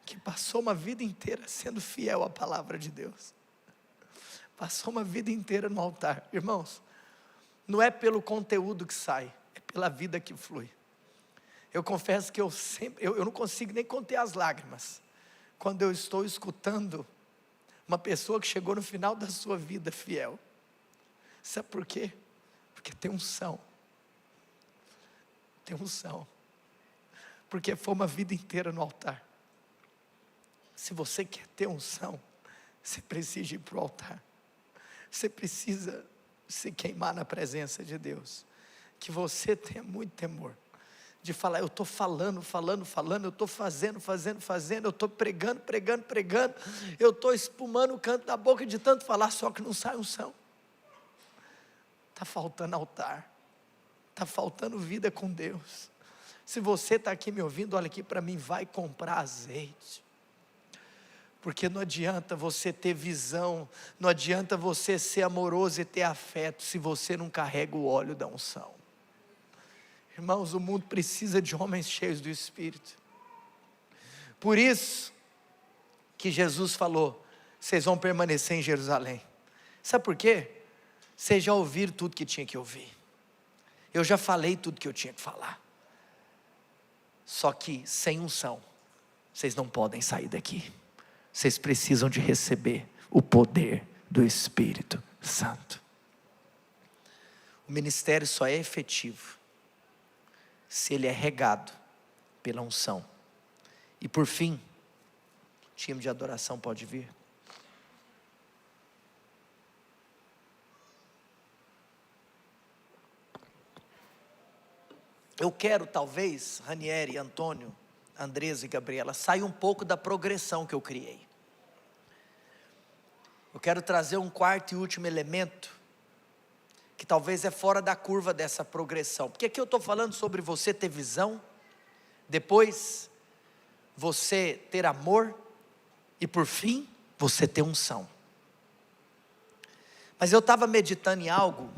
que passou uma vida inteira sendo fiel à palavra de Deus, passou uma vida inteira no altar. Irmãos, não é pelo conteúdo que sai, é pela vida que flui. Eu confesso que eu não consigo nem conter as lágrimas, quando eu estou escutando uma pessoa que chegou no final da sua vida fiel. Sabe por quê? Porque tem unção. Tem unção. Porque foi uma vida inteira no altar. Se você quer ter unção, você precisa ir para o altar. Você precisa se queimar na presença de Deus. Que você tenha muito temor de falar, eu estou falando, eu estou fazendo, eu estou pregando, eu estou espumando o canto da boca de tanto falar, só que não sai unção. Está faltando altar, está faltando vida com Deus. Se você está aqui me ouvindo, olha aqui para mim, vai comprar azeite. Porque não adianta você ter visão, não adianta você ser amoroso e ter afeto, se você não carrega o óleo da unção. Irmãos, o mundo precisa de homens cheios do Espírito. Por isso que Jesus falou, vocês vão permanecer em Jerusalém. Sabe por quê? Vocês já ouviram tudo que tinha que ouvir. Eu já falei tudo que eu tinha que falar. Só que sem unção, vocês não podem sair daqui. Vocês precisam de receber o poder do Espírito Santo. O ministério só é efetivo se ele é regado pela unção. E por fim, o time de adoração pode vir. Eu quero talvez, Ranieri, Antônio, Andresa e Gabriela, sair um pouco da progressão que eu criei. Eu quero trazer um quarto e último elemento, que talvez é fora da curva dessa progressão. Porque aqui eu estou falando sobre você ter visão, depois você ter amor, e por fim, você ter unção. Mas eu estava meditando em algo,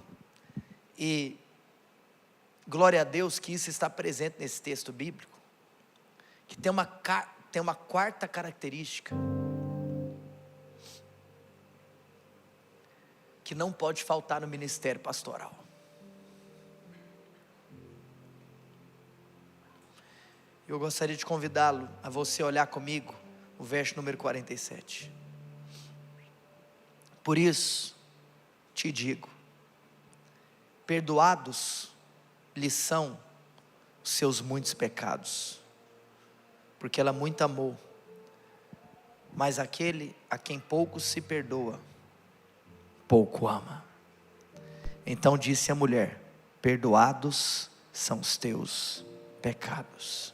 e glória a Deus que isso está presente nesse texto bíblico, que tem uma quarta característica, que não pode faltar no ministério pastoral. Eu gostaria de convidá-lo a você olhar comigo o verso número 47. Por isso te digo, perdoados lhe são os seus muitos pecados, porque ela muito amou, mas aquele a quem pouco se perdoa, pouco ama. Então disse a mulher: perdoados são os teus pecados.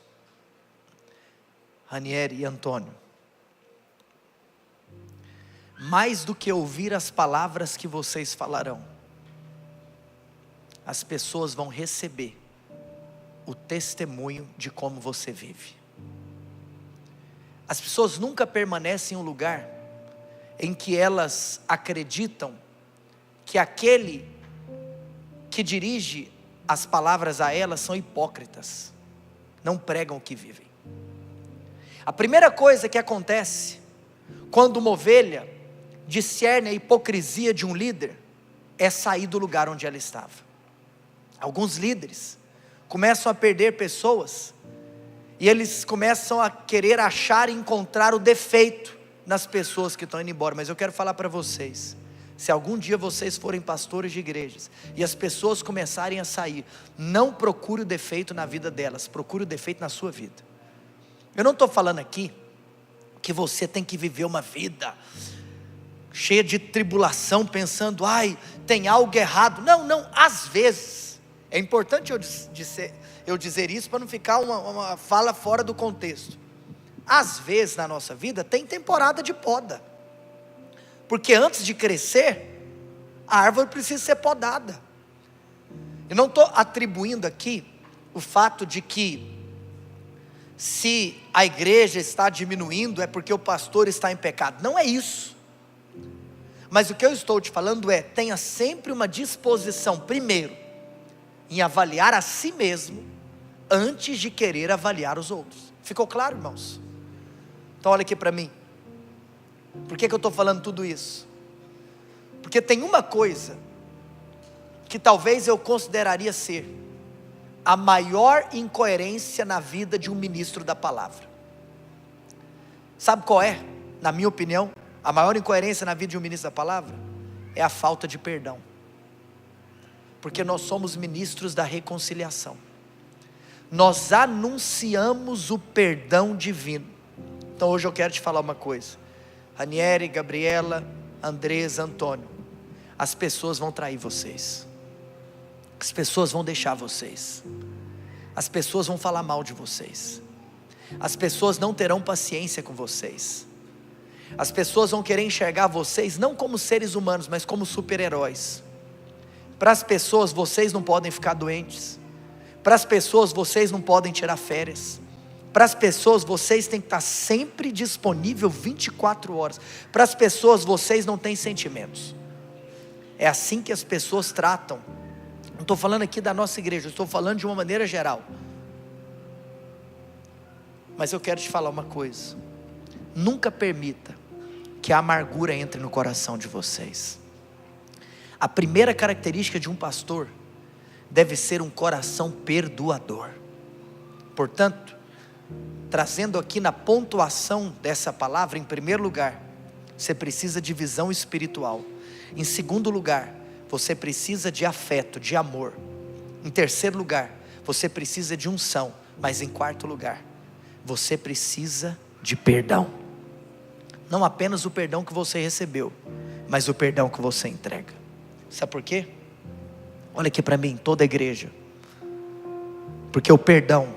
Ranieri e Antônio, mais do que ouvir as palavras que vocês falarão, as pessoas vão receber o testemunho de como você vive. As pessoas nunca permanecem em um lugar em que elas acreditam que aquele que dirige as palavras a elas são hipócritas, não pregam o que vivem. A primeira coisa que acontece quando uma ovelha discerne a hipocrisia de um líder é sair do lugar onde ela estava. Alguns líderes começam a perder pessoas e eles começam a querer achar e encontrar o defeito nas pessoas que estão indo embora. Mas eu quero falar para vocês, se algum dia vocês forem pastores de igrejas e as pessoas começarem a sair, não procure o defeito na vida delas, procure o defeito na sua vida. Eu não estou falando aqui que você tem que viver uma vida cheia de tribulação, pensando, ai, tem algo errado. Não, às vezes, é importante eu dizer isso para não ficar uma fala fora do contexto. Às vezes na nossa vida tem temporada de poda, porque antes de crescer, a árvore precisa ser podada. Eu não estou atribuindo aqui o fato de que se a igreja está diminuindo é porque o pastor está em pecado. Não é isso. Mas o que eu estou te falando é, tenha sempre uma disposição, primeiro, em avaliar a si mesmo, antes de querer avaliar os outros. Ficou claro, irmãos? Então olha aqui para mim. Por que eu estou falando tudo isso? Porque tem uma coisa que talvez eu consideraria ser a maior incoerência na vida de um ministro da palavra. Sabe qual é? Na minha opinião, a maior incoerência na vida de um ministro da palavra é a falta de perdão. Porque nós somos ministros da reconciliação. Nós anunciamos o perdão divino. Então hoje eu quero te falar uma coisa. Ranieri, Gabriela, Andresa, Antônio, as pessoas vão trair vocês. As pessoas vão deixar vocês. As pessoas vão falar mal de vocês. As pessoas não terão paciência com vocês. As pessoas vão querer enxergar vocês não como seres humanos, mas como super-heróis. Para as pessoas, vocês não podem ficar doentes. Para as pessoas, vocês não podem tirar férias. Para as pessoas, vocês têm que estar sempre disponível 24 horas. Para as pessoas, vocês não têm sentimentos. É assim que as pessoas tratam. Não estou falando aqui da nossa igreja, estou falando de uma maneira geral. Mas eu quero te falar uma coisa. Nunca permita que a amargura entre no coração de vocês. A primeira característica de um pastor deve ser um coração perdoador. Portanto, trazendo aqui na pontuação dessa palavra, em primeiro lugar, você precisa de visão espiritual. Em segundo lugar, você precisa de afeto, de amor. Em terceiro lugar, você precisa de unção. Mas em quarto lugar, você precisa de perdão. Não apenas o perdão que você recebeu, mas o perdão que você entrega. Sabe por quê? Olha aqui para mim, toda a igreja. Porque o perdão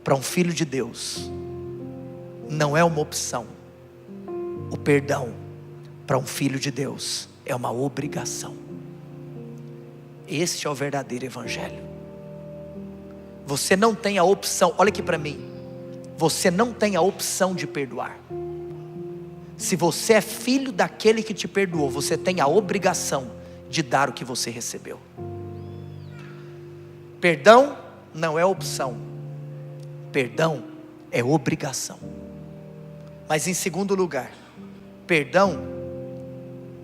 para um filho de Deus não é uma opção. O perdão para um filho de Deus é uma obrigação. Este é o verdadeiro evangelho. Você não tem a opção, olha aqui para mim. Você não tem a opção de perdoar. Se você é filho daquele que te perdoou, você tem a obrigação de dar o que você recebeu. Perdão não é opção, perdão é obrigação. Mas em segundo lugar, perdão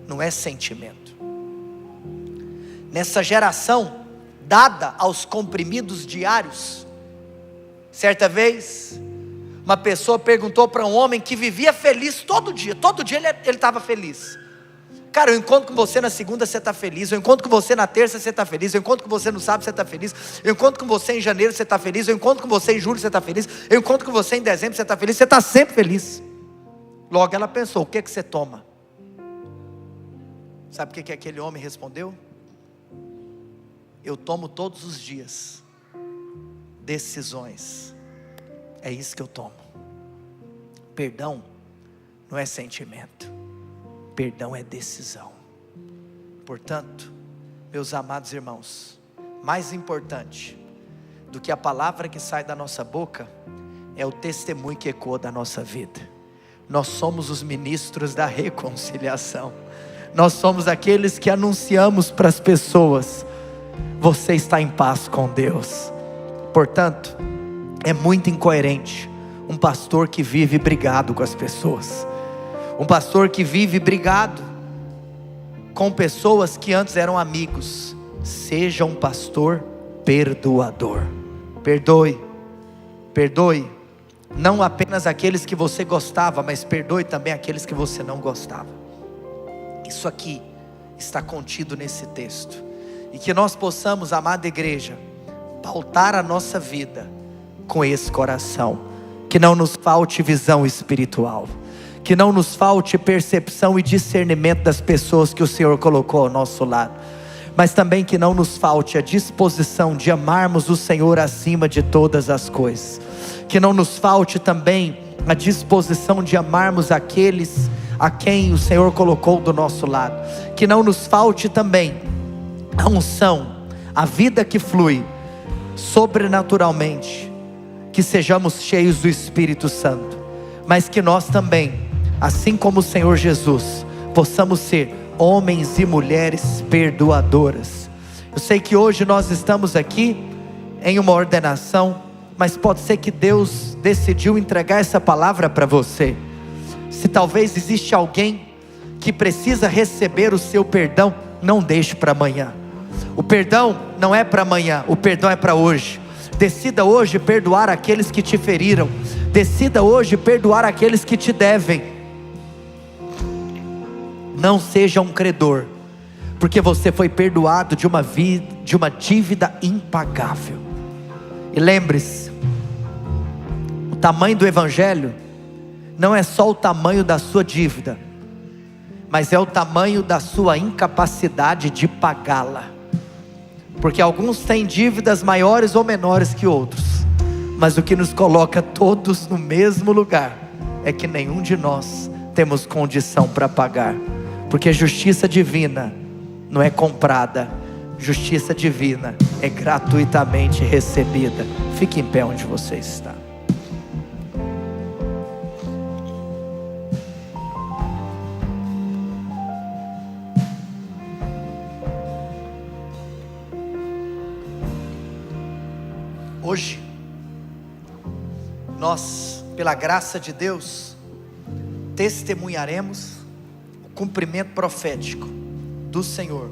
não é sentimento. Nessa geração dada aos comprimidos diários, certa vez uma pessoa perguntou para um homem que vivia feliz todo dia ele estava feliz. Cara, eu encontro com você na segunda, você está feliz. Eu encontro com você na terça, você está feliz. Eu encontro com você no sábado, você está feliz. Eu encontro com você em janeiro, você está feliz. Eu encontro com você em julho, você está feliz. Eu encontro com você em dezembro, você está feliz. Você está sempre feliz. Logo ela pensou, o que você toma? Sabe o que aquele homem respondeu? Eu tomo todos os dias decisões. É isso que eu tomo. Perdão não é sentimento, perdão é decisão. Portanto, meus amados irmãos, mais importante do que a palavra que sai da nossa boca é o testemunho que ecoa da nossa vida. Nós somos os ministros da reconciliação. Nós somos aqueles que anunciamos para as pessoas: você está em paz com Deus. Portanto, é muito incoerente um pastor que vive brigado com as pessoas, um pastor que vive brigado com pessoas que antes eram amigos. Seja um pastor perdoador. Perdoe não apenas aqueles que você gostava, mas perdoe também aqueles que você não gostava. Isso aqui está contido nesse texto, e que nós possamos, amada igreja, pautar a nossa vida com esse coração. Que não nos falte visão espiritual, que não nos falte percepção e discernimento das pessoas que o Senhor colocou ao nosso lado, mas também que não nos falte a disposição de amarmos o Senhor acima de todas as coisas. Que não nos falte também a disposição de amarmos aqueles a quem o Senhor colocou do nosso lado. Que não nos falte também a unção, a vida que flui sobrenaturalmente. Que sejamos cheios do Espírito Santo, mas que nós também, assim como o Senhor Jesus, possamos ser homens e mulheres perdoadoras. Eu sei que hoje nós estamos aqui em uma ordenação, mas pode ser que Deus decidiu entregar essa palavra para você. Se talvez existe alguém que precisa receber o seu perdão, não deixe para amanhã. O perdão não é para amanhã, o perdão é para hoje. Decida hoje perdoar aqueles que te feriram. Decida hoje perdoar aqueles que te devem. Não seja um credor, porque você foi perdoado de uma dívida impagável. E lembre-se, o tamanho do Evangelho não é só o tamanho da sua dívida, mas é o tamanho da sua incapacidade de pagá-la. Porque alguns têm dívidas maiores ou menores que outros, mas o que nos coloca todos no mesmo lugar é que nenhum de nós temos condição para pagar. Porque justiça divina não é comprada, justiça divina é gratuitamente recebida. Fique em pé onde você está. Hoje, nós, pela graça de Deus, testemunharemos o cumprimento profético do Senhor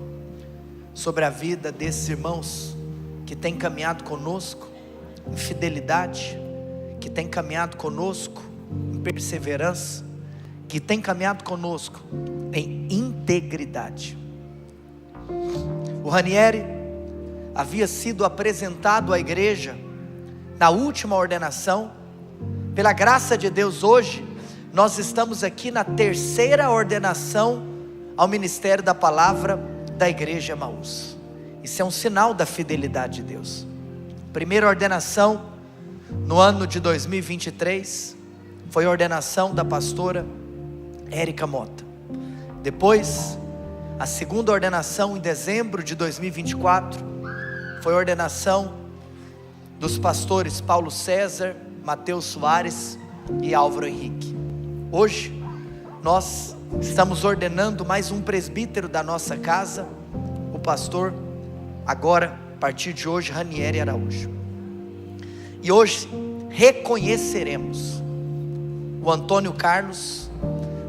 sobre a vida desses irmãos que têm caminhado conosco em fidelidade, que têm caminhado conosco em perseverança, que têm caminhado conosco em integridade. O Ranieri havia sido apresentado à igreja na última ordenação. Pela graça de Deus, hoje nós estamos aqui na terceira ordenação ao ministério da palavra da igreja Emaús. Isso é um sinal da fidelidade de Deus. Primeira ordenação no ano de 2023 foi a ordenação da pastora Érica Mota. Depois, a segunda ordenação em dezembro de 2024 foi a ordenação dos pastores Paulo César, Mateus Soares e Álvaro Henrique. Hoje nós estamos ordenando mais um presbítero da nossa casa, o pastor, agora, a partir de hoje, Ranieri Araújo. E hoje reconheceremos o Antônio Carlos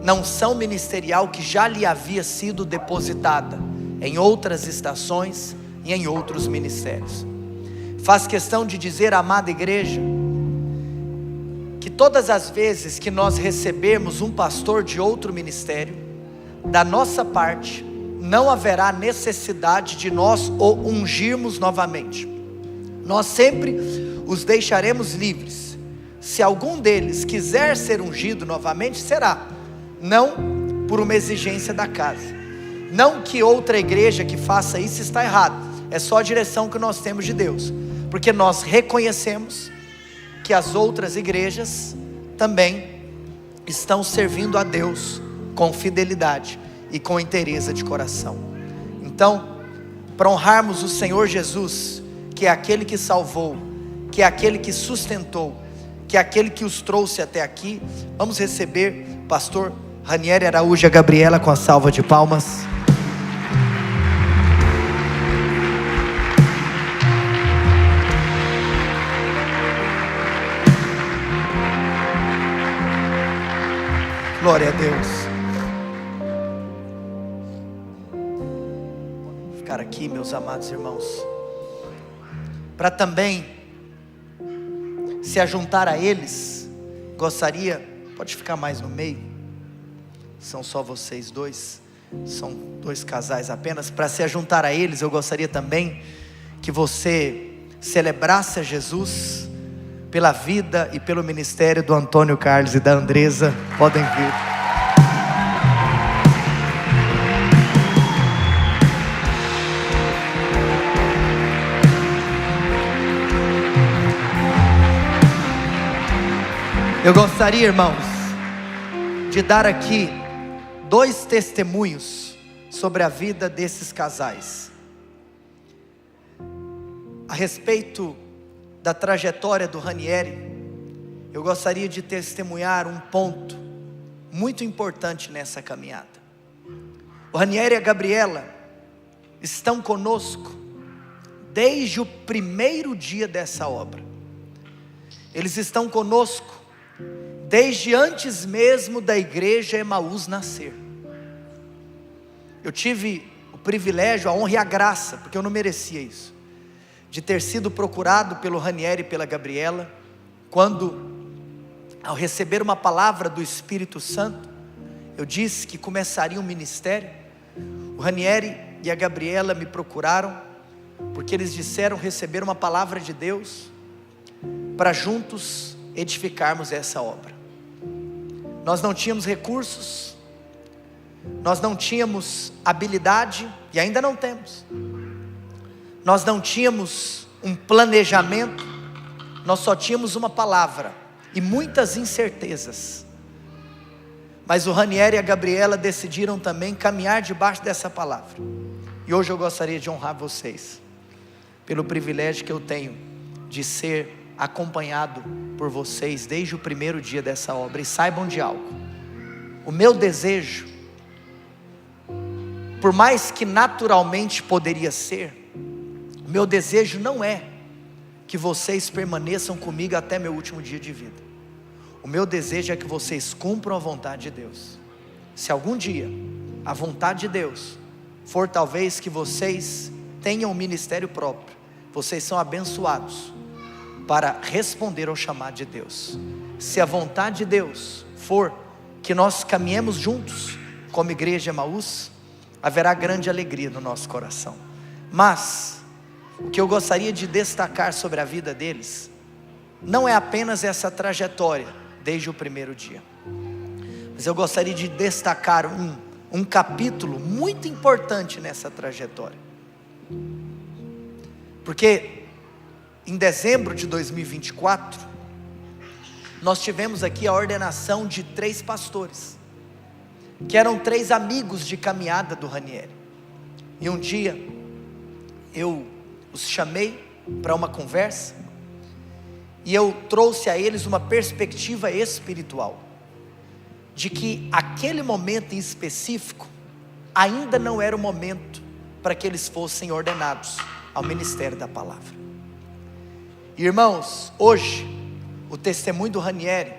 na unção ministerial que já lhe havia sido depositada em outras estações e em outros ministérios. Faz questão de dizer, amada igreja, que todas as vezes que nós recebermos um pastor de outro ministério, da nossa parte, não haverá necessidade de nós o ungirmos novamente. Nós sempre os deixaremos livres. Se algum deles quiser ser ungido novamente, será, não por uma exigência da casa. Não que outra igreja que faça isso está errado, é só a direção que nós temos de Deus, porque nós reconhecemos que as outras igrejas também estão servindo a Deus com fidelidade e com inteireza de coração. Então, para honrarmos o Senhor Jesus, que é aquele que salvou, que é aquele que sustentou, que é aquele que os trouxe até aqui, vamos receber pastor Ranieri Araújo e a Gabriela com a salva de palmas. Glória a Deus. Vou ficar aqui, meus amados irmãos, para também se ajuntar a eles. Gostaria, pode ficar mais no meio, são só vocês dois, são dois casais apenas. Para se ajuntar a eles, eu gostaria também que você celebrasse a Jesus pela vida e pelo ministério do Antônio Carlos e da Andresa. Podem vir. Eu gostaria, irmãos, de dar aqui 2 testemunhos sobre a vida desses casais, a respeito da trajetória do Ranieri. Eu gostaria de testemunhar um ponto muito importante nessa caminhada. O Ranieri e a Gabriela estão conosco desde o primeiro dia dessa obra. Eles estão conosco desde antes mesmo da igreja Emaús nascer. Eu tive o privilégio, a honra e a graça, porque eu não merecia isso, de ter sido procurado pelo Ranieri e pela Gabriela, quando, ao receber uma palavra do Espírito Santo, eu disse que começaria um ministério. O Ranieri e a Gabriela me procuraram, porque eles disseram receber uma palavra de Deus, para juntos edificarmos essa obra. Nós não tínhamos recursos, nós não tínhamos habilidade, e ainda não temos. Nós não tínhamos um planejamento, nós só tínhamos uma palavra e muitas incertezas. Mas o Ranieri e a Gabriela decidiram também caminhar debaixo dessa palavra. E hoje eu gostaria de honrar vocês, pelo privilégio que eu tenho de ser acompanhado por vocês desde o primeiro dia dessa obra. E saibam de algo: o meu desejo, por mais que naturalmente poderia ser, o meu desejo não é que vocês permaneçam comigo até meu último dia de vida. O meu desejo é que vocês cumpram a vontade de Deus. Se algum dia a vontade de Deus for talvez que vocês tenham um ministério próprio, vocês são abençoados para responder ao chamado de Deus. Se a vontade de Deus for que nós caminhemos juntos como igreja Emaús, haverá grande alegria no nosso coração. Mas o que eu gostaria de destacar sobre a vida deles não é apenas essa trajetória desde o primeiro dia, mas eu gostaria de destacar um capítulo muito importante nessa trajetória. Porque em dezembro de 2024, nós tivemos aqui a ordenação de 3 pastores, que eram 3 amigos de caminhada do Ranieri. E um dia, eu os chamei para uma conversa, e eu trouxe a eles uma perspectiva espiritual. de que aquele momento em específico ainda não era o momento para que eles fossem ordenados ao ministério da palavra. Irmãos, hoje o testemunho do Ranieri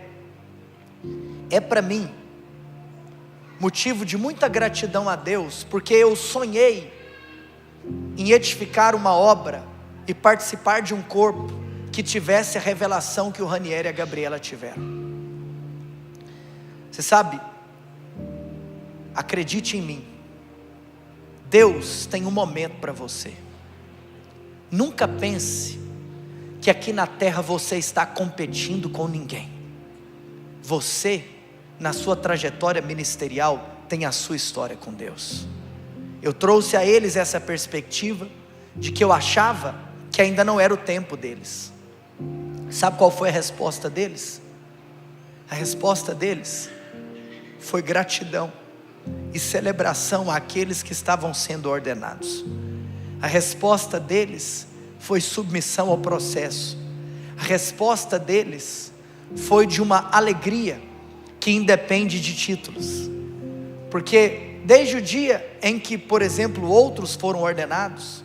é para mim motivo de muita gratidão a Deus, porque eu sonhei em edificar uma obra e participar de um corpo que tivesse a revelação que o Ranieri e a Gabriela tiveram. Você sabe, acredite em mim, Deus tem um momento para você. Nunca pense que aqui na terra você está competindo com ninguém. Você, na sua trajetória ministerial, tem a sua história com Deus. Eu trouxe a eles essa perspectiva de que eu achava que ainda não era o tempo deles. Sabe qual foi a resposta deles? A resposta deles foi gratidão e celebração àqueles que estavam sendo ordenados. A resposta deles foi submissão ao processo. A resposta deles foi de uma alegria que independe de títulos. Porque desde o dia em que, por exemplo, outros foram ordenados,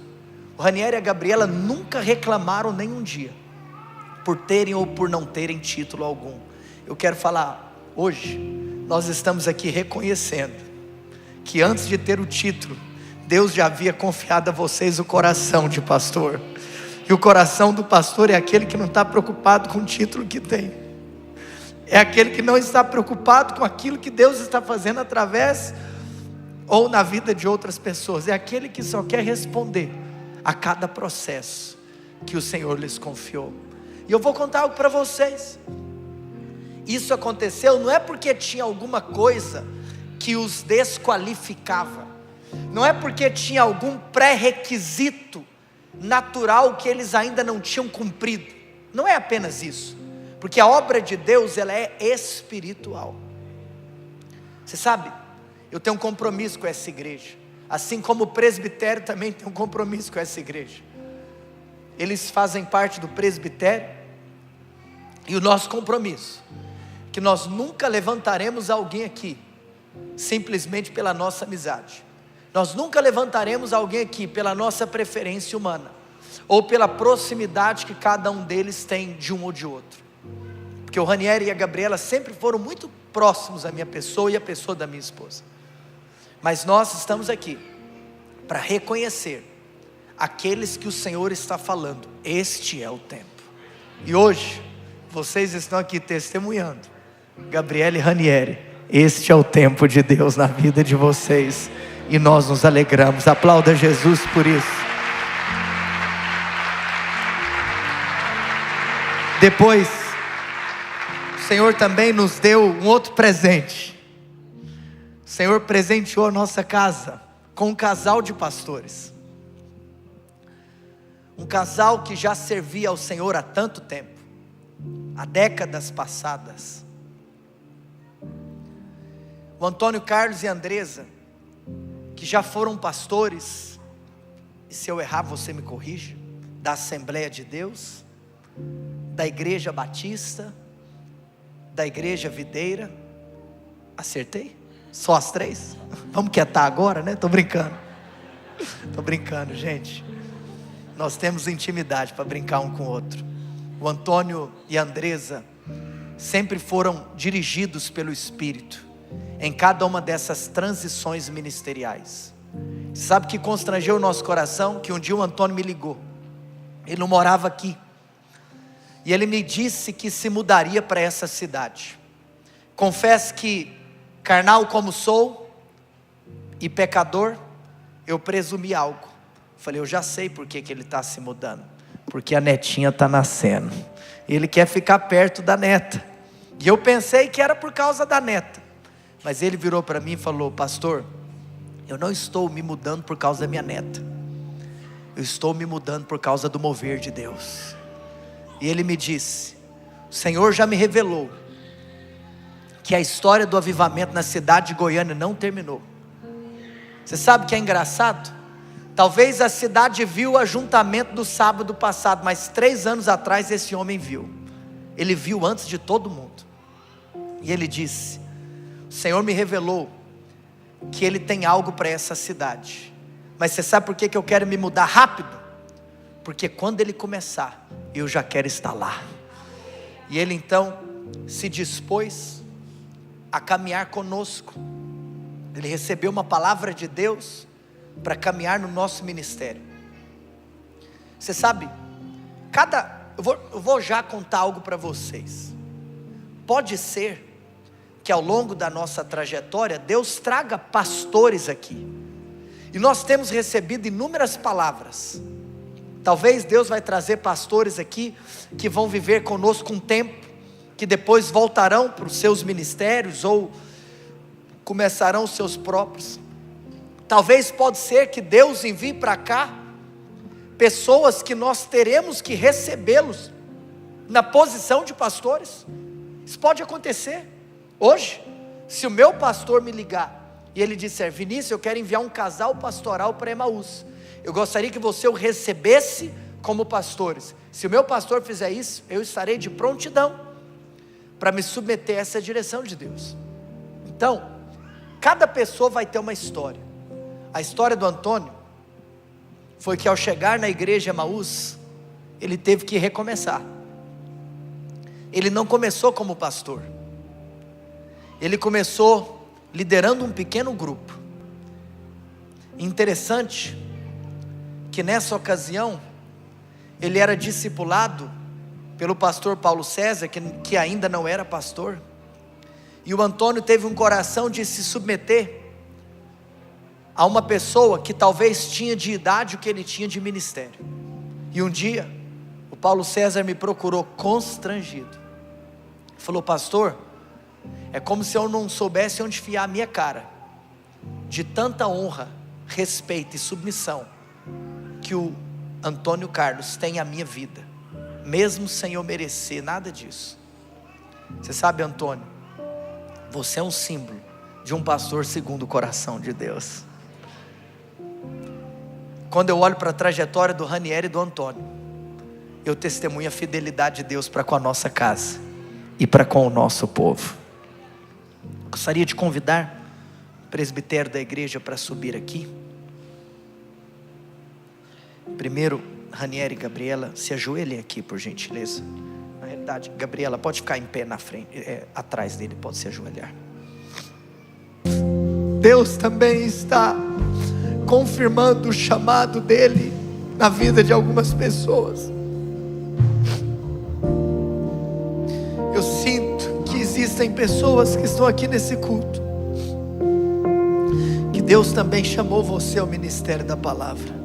o Ranieri e a Gabriela nunca reclamaram nem um dia por terem ou por não terem título algum. Eu quero falar, hoje nós estamos aqui reconhecendo que antes de ter o título, Deus já havia confiado a vocês o coração de pastor. E o coração do pastor é aquele que não está preocupado com o título que tem. É aquele que não está preocupado com aquilo que Deus está fazendo através ou na vida de outras pessoas. É aquele que só quer responder a cada processo que o Senhor lhes confiou. E eu vou contar algo para vocês. Isso aconteceu não é porque tinha alguma coisa que os desqualificava. Não é porque tinha algum pré-requisito natural que eles ainda não tinham cumprido. Não é apenas isso. Porque a obra de Deus, ela é espiritual. Você sabe, eu tenho um compromisso com essa igreja. Assim como o presbitério também tem um compromisso com essa igreja. Eles fazem parte do presbitério. E o nosso compromisso, que nós nunca levantaremos alguém aqui simplesmente pela nossa amizade. Nós nunca levantaremos alguém aqui pela nossa preferência humana, ou pela proximidade que cada um deles tem de um ou de outro. Porque o Ranieri e a Gabriela sempre foram muito próximos à minha pessoa e à pessoa da minha esposa. Mas nós estamos aqui para reconhecer aqueles que o Senhor está falando. Este é o tempo. E hoje, vocês estão aqui testemunhando, Gabriela e Ranieri, este é o tempo de Deus na vida de vocês. E nós nos alegramos. Aplauda Jesus por isso. Depois, o Senhor também nos deu um outro presente. O Senhor presenteou a nossa casa com um casal de pastores. Um casal que já servia ao Senhor há tanto tempo, há décadas passadas. O Antônio Carlos e a Andresa, que já foram pastores, e se eu errar você me corrige, da Assembleia de Deus, da Igreja Batista, da Igreja Videira. Acertei? Só as três? Vamos quietar agora, né? Estou brincando, gente. Nós temos intimidade para brincar um com o outro. O Antônio e a Andresa sempre foram dirigidos pelo Espírito em cada uma dessas transições ministeriais. Sabe que constrangeu o nosso coração? Que um dia o Antônio me ligou. Ele não morava aqui. E ele me disse que se mudaria para essa cidade. Confesso que, carnal como sou e pecador, eu presumi algo. Falei, eu já sei por que ele está se mudando. Porque a netinha está nascendo. Ele quer ficar perto da neta. E eu pensei que era por causa da neta. Mas ele virou para mim e falou, pastor, eu não estou me mudando por causa da minha neta. Eu estou me mudando por causa do mover de Deus. E ele me disse, o Senhor já me revelou que a história do avivamento na cidade de Goiânia não terminou. Você sabe o que é engraçado? Talvez a cidade viu o ajuntamento do sábado passado, mas 3 anos atrás esse homem viu. Ele viu antes de todo mundo. E ele disse, o Senhor me revelou que Ele tem algo para essa cidade. Mas você sabe por que eu quero me mudar rápido? Porque quando Ele começar, eu já quero estar lá. E Ele então se dispôs a caminhar conosco. Ele recebeu uma palavra de Deus para caminhar no nosso ministério. Você sabe, eu vou já contar algo para vocês. Pode ser que ao longo da nossa trajetória, Deus traga pastores aqui. E nós temos recebido inúmeras palavras. Talvez Deus vai trazer pastores aqui, que vão viver conosco um tempo, que depois voltarão para os seus ministérios, ou começarão os seus próprios. Talvez pode ser que Deus envie para cá, pessoas que nós teremos que recebê-los, na posição de pastores. Isso pode acontecer. Hoje, se o meu pastor me ligar e ele disser: Vinícius, eu quero enviar um casal pastoral para Emaús, eu gostaria que você o recebesse como pastores. Se o meu pastor fizer isso, eu estarei de prontidão para me submeter a essa direção de Deus. Então, cada pessoa vai ter uma história. A história do Antônio foi que ao chegar na igreja Emaús, ele teve que recomeçar. Ele não começou como pastor. Ele começou liderando um pequeno grupo. Interessante que nessa ocasião ele era discipulado pelo pastor Paulo César, que ainda não era pastor. E o Antônio teve um coração de se submeter a uma pessoa que talvez tinha de idade o que ele tinha de ministério. E um dia o Paulo César me procurou constrangido. Falou: pastor, é como se eu não soubesse onde enfiar a minha cara, de tanta honra, respeito e submissão que o Antônio Carlos tem à minha vida, mesmo sem eu merecer nada disso. Você sabe, Antônio, você é um símbolo de um pastor segundo o coração de Deus. Quando eu olho para a trajetória do Ranieri e do Antônio, eu testemunho a fidelidade de Deus para com a nossa casa e para com o nosso povo. Gostaria de convidar o presbitério da igreja para subir aqui. Primeiro, Ranieri e Gabriela, se ajoelhem aqui, por gentileza. Na realidade, Gabriela pode ficar em pé na frente, atrás dele, pode se ajoelhar. Deus também está confirmando o chamado dele na vida de algumas pessoas. Eu sinto que existem pessoas que estão aqui nesse culto, que Deus também chamou você ao ministério da palavra.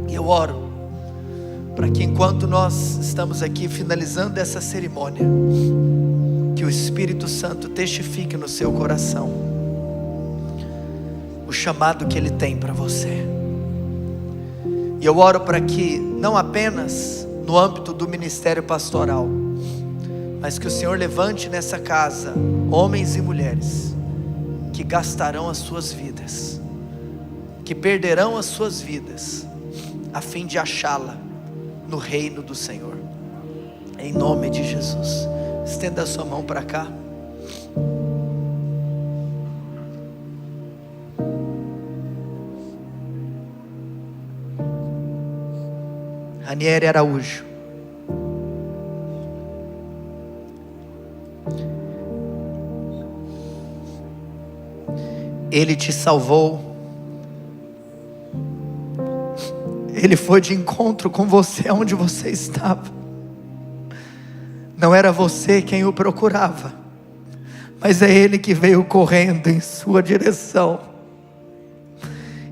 E eu oro para que enquanto nós estamos aqui finalizando essa cerimônia, que o Espírito Santo testifique no seu coração o chamado que Ele tem para você. E eu oro para que não apenas no âmbito do ministério pastoral, mas que o Senhor levante nessa casa homens e mulheres que gastarão as suas vidas, que perderão as suas vidas, a fim de achá-la no reino do Senhor. Em nome de Jesus. Estenda a sua mão para cá. Ranieri Araújo, Ele te salvou. Ele foi de encontro com você onde você estava. Não era você quem o procurava, mas é Ele que veio correndo em sua direção,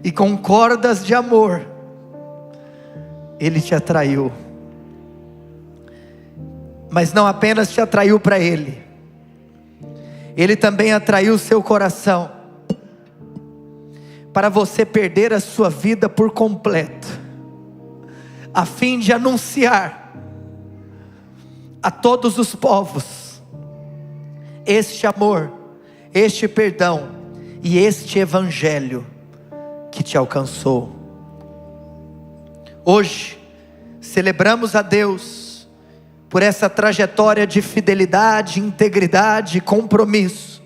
e com cordas de amor Ele te atraiu. Mas não apenas te atraiu para Ele, Ele também atraiu o seu coração para você perder a sua vida por completo, a fim de anunciar a todos os povos este amor, este perdão e este evangelho que te alcançou. Hoje celebramos a Deus por essa trajetória de fidelidade, integridade e compromisso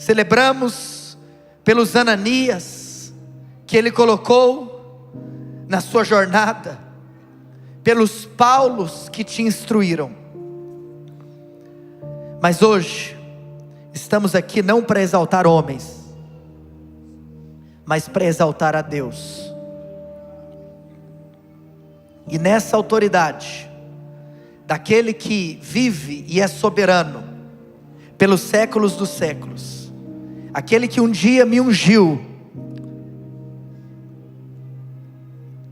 Celebramos pelos Ananias que Ele colocou na sua jornada, pelos Paulos que te instruíram. Mas hoje estamos aqui não para exaltar homens, mas para exaltar a Deus. E nessa autoridade daquele que vive e é soberano pelos séculos dos séculos, aquele que um dia me ungiu,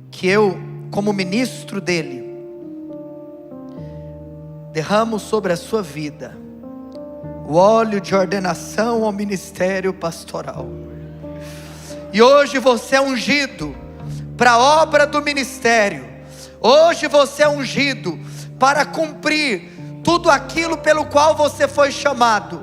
que eu, como ministro dele, derramo sobre a sua vida o óleo de ordenação ao ministério pastoral. E hoje você é ungido para a obra do ministério. Hoje você é ungido para cumprir tudo aquilo pelo qual você foi chamado.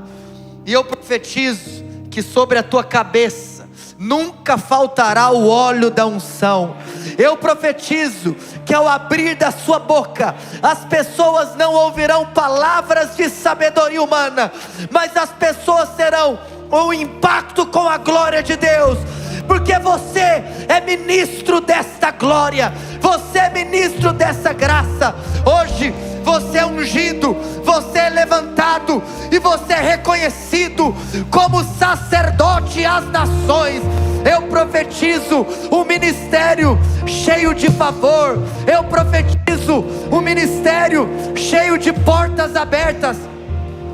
E eu profetizo que sobre a tua cabeça nunca faltará o óleo da unção. Eu profetizo que ao abrir da sua boca, as pessoas não ouvirão palavras de sabedoria humana, mas as pessoas terão um impacto com a glória de Deus, porque você é ministro desta glória, você é ministro dessa graça. Hoje você é ungido, você é levantado e você é reconhecido como sacerdote às nações. Eu profetizo um ministério cheio de favor. Eu profetizo um ministério cheio de portas abertas.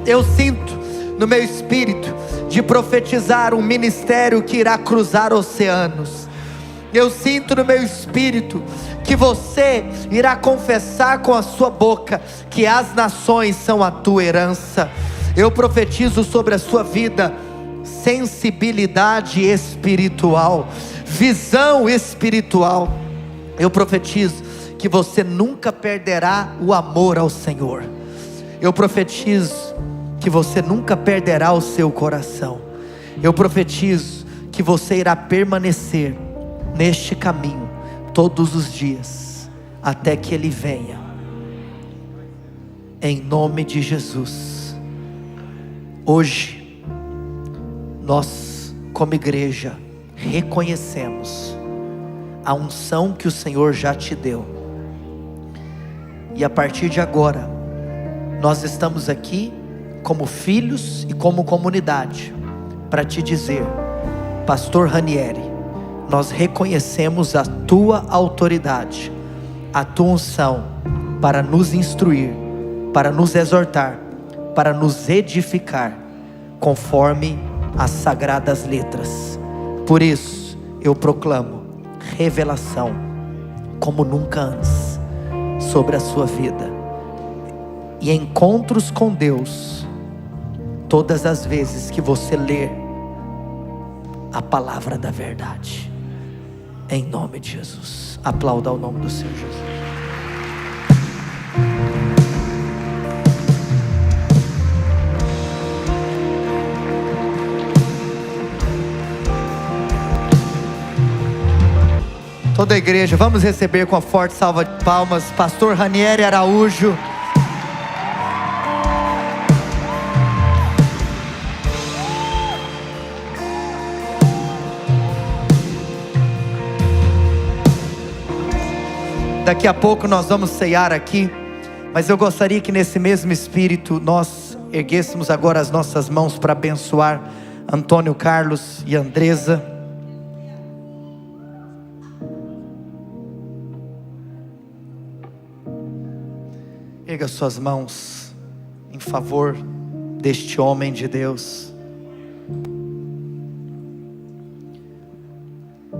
Eu sinto no meu espírito de profetizar um ministério que irá cruzar oceanos. Eu sinto no meu espírito que você irá confessar com a sua boca que as nações são a tua herança. Eu profetizo sobre a sua vida sensibilidade espiritual, visão espiritual. Eu profetizo que você nunca perderá o amor ao Senhor. Eu profetizo que você nunca perderá o seu coração. Eu profetizo que você irá permanecer neste caminho todos os dias, até que Ele venha, em nome de Jesus. Hoje, nós como igreja, reconhecemos a unção que o Senhor já te deu, e a partir de agora, nós estamos aqui como filhos e como comunidade, para te dizer: Pastor Ranieri, nós reconhecemos a tua autoridade, a tua unção, para nos instruir, para nos exortar, para nos edificar, conforme as sagradas letras. Por isso, eu proclamo revelação como nunca antes sobre a sua vida, e encontros com Deus, todas as vezes que você ler a palavra da verdade, em nome de Jesus. Aplauda o nome do Senhor Jesus. Toda a igreja, vamos receber com a forte salva de palmas Pastor Ranieri Araújo. Daqui a pouco nós vamos ceiar aqui, mas eu gostaria que nesse mesmo espírito nós erguêssemos agora as nossas mãos para abençoar Antônio Carlos e Andresa. Erga suas mãos em favor deste homem de Deus.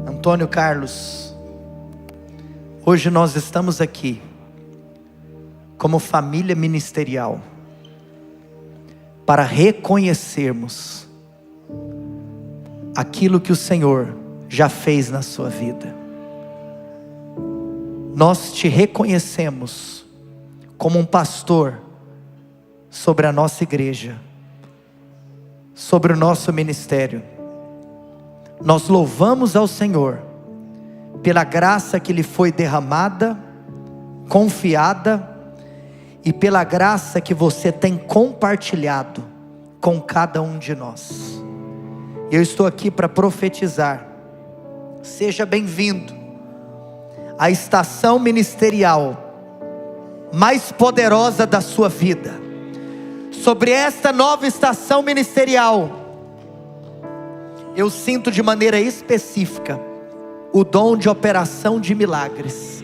Antônio Carlos, hoje nós estamos aqui como família ministerial para reconhecermos aquilo que o Senhor já fez na sua vida. Nós te reconhecemos como um pastor sobre a nossa igreja, sobre o nosso ministério. Nós louvamos ao Senhor pela graça que lhe foi derramada, confiada, e pela graça que você tem compartilhado com cada um de nós. Eu estou aqui para profetizar. Seja bem-vindo à estação ministerial mais poderosa da sua vida. Sobre esta nova estação ministerial, eu sinto de maneira específica o dom de operação de milagres.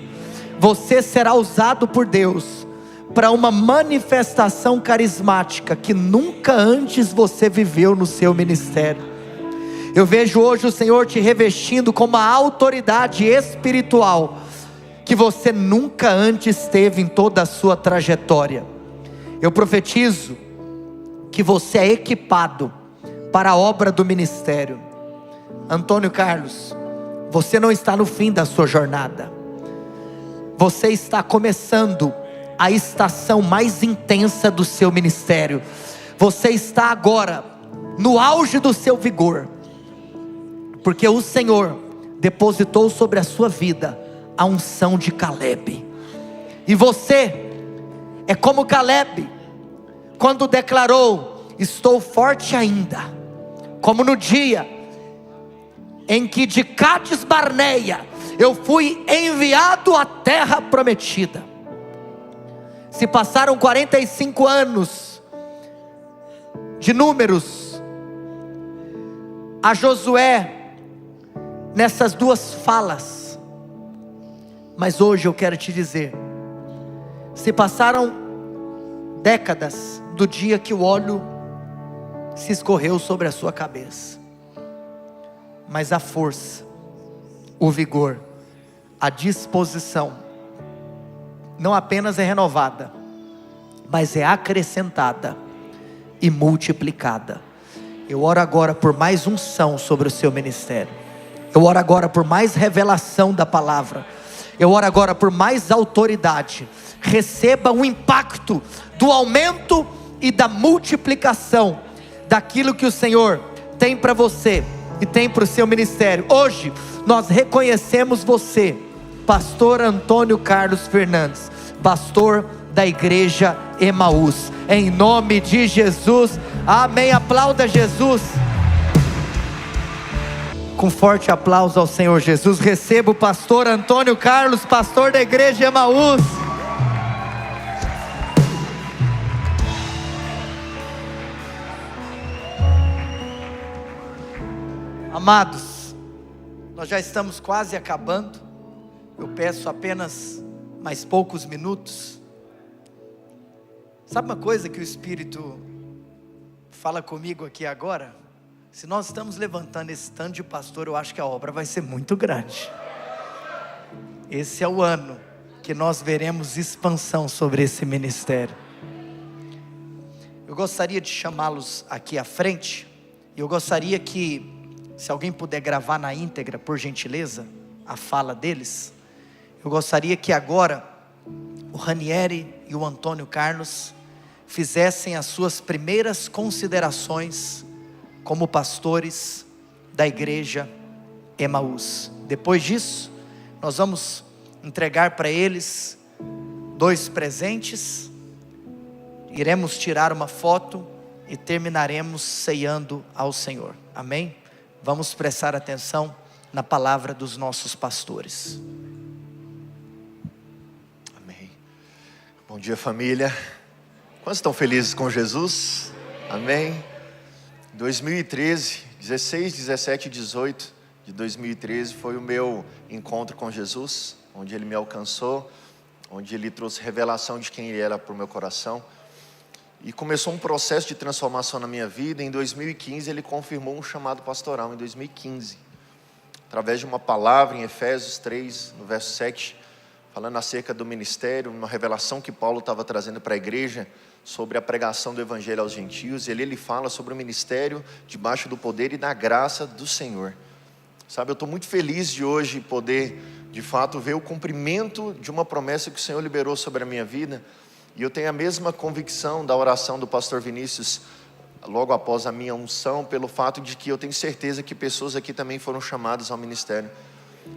Você será usado por Deus para uma manifestação carismática que nunca antes você viveu no seu ministério. Eu vejo hoje o Senhor te revestindo com uma autoridade espiritual que você nunca antes teve em toda a sua trajetória. Eu profetizo que você é equipado para a obra do ministério. Antônio Carlos, você não está no fim da sua jornada. Você está começando a estação mais intensa do seu ministério. Você está agora no auge do seu vigor, porque o Senhor depositou sobre a sua vida a unção de Caleb. E você é como Caleb, quando declarou: estou forte ainda, como no dia em que de Cádiz Barneia eu fui enviado à terra prometida. Se passaram 45 anos de Números, a Josué, nessas duas falas, mas hoje eu quero te dizer, se passaram décadas do dia que o óleo se escorreu sobre a sua cabeça, mas a força, o vigor, a disposição, não apenas é renovada, mas é acrescentada e multiplicada. Eu oro agora por mais unção sobre o seu ministério. Eu oro agora por mais revelação da palavra. Eu oro agora por mais autoridade. Receba o impacto do aumento e da multiplicação daquilo que o Senhor tem para você e tem para o seu ministério. Hoje nós reconhecemos você, pastor Antônio Carlos Fernandes, pastor da igreja Emaús, em nome de Jesus, amém. Aplauda Jesus com forte aplauso ao Senhor Jesus. Receba o pastor Antônio Carlos, pastor da igreja Emaús. Amados, nós já estamos quase acabando. Eu peço apenas mais poucos minutos. Sabe uma coisa que o Espírito fala comigo aqui agora? Se nós estamos levantando esse tanto de pastor, eu acho que a obra vai ser muito grande. Esse é o ano que nós veremos expansão sobre esse ministério. Eu gostaria de chamá-los aqui à frente. E eu gostaria que, se alguém puder gravar na íntegra, por gentileza, a fala deles. Eu gostaria que agora o Ranieri e o Antônio Carlos fizessem as suas primeiras considerações como pastores da igreja Emaús. Depois disso, nós vamos entregar para eles 2 presentes, iremos tirar uma foto e terminaremos ceando ao Senhor, amém? Vamos prestar atenção na palavra dos nossos pastores. Amém. Bom dia, família. Quantos estão felizes com Jesus? Amém. 2013, 16, 17 e 18 de 2013 foi o meu encontro com Jesus, onde Ele me alcançou, onde Ele trouxe revelação de quem Ele era para o meu coração. E começou um processo de transformação na minha vida. Em 2015 Ele confirmou um chamado pastoral, em 2015. Através de uma palavra em Efésios 3, no verso 7, falando acerca do ministério, uma revelação que Paulo estava trazendo para a igreja, sobre a pregação do evangelho aos gentios. E ele fala sobre o ministério debaixo do poder e da graça do Senhor. Sabe, eu estou muito feliz de hoje poder, de fato, ver o cumprimento de uma promessa que o Senhor liberou sobre a minha vida. E eu tenho a mesma convicção da oração do pastor Vinícius, logo após a minha unção, pelo fato de que eu tenho certeza que pessoas aqui também foram chamadas ao ministério.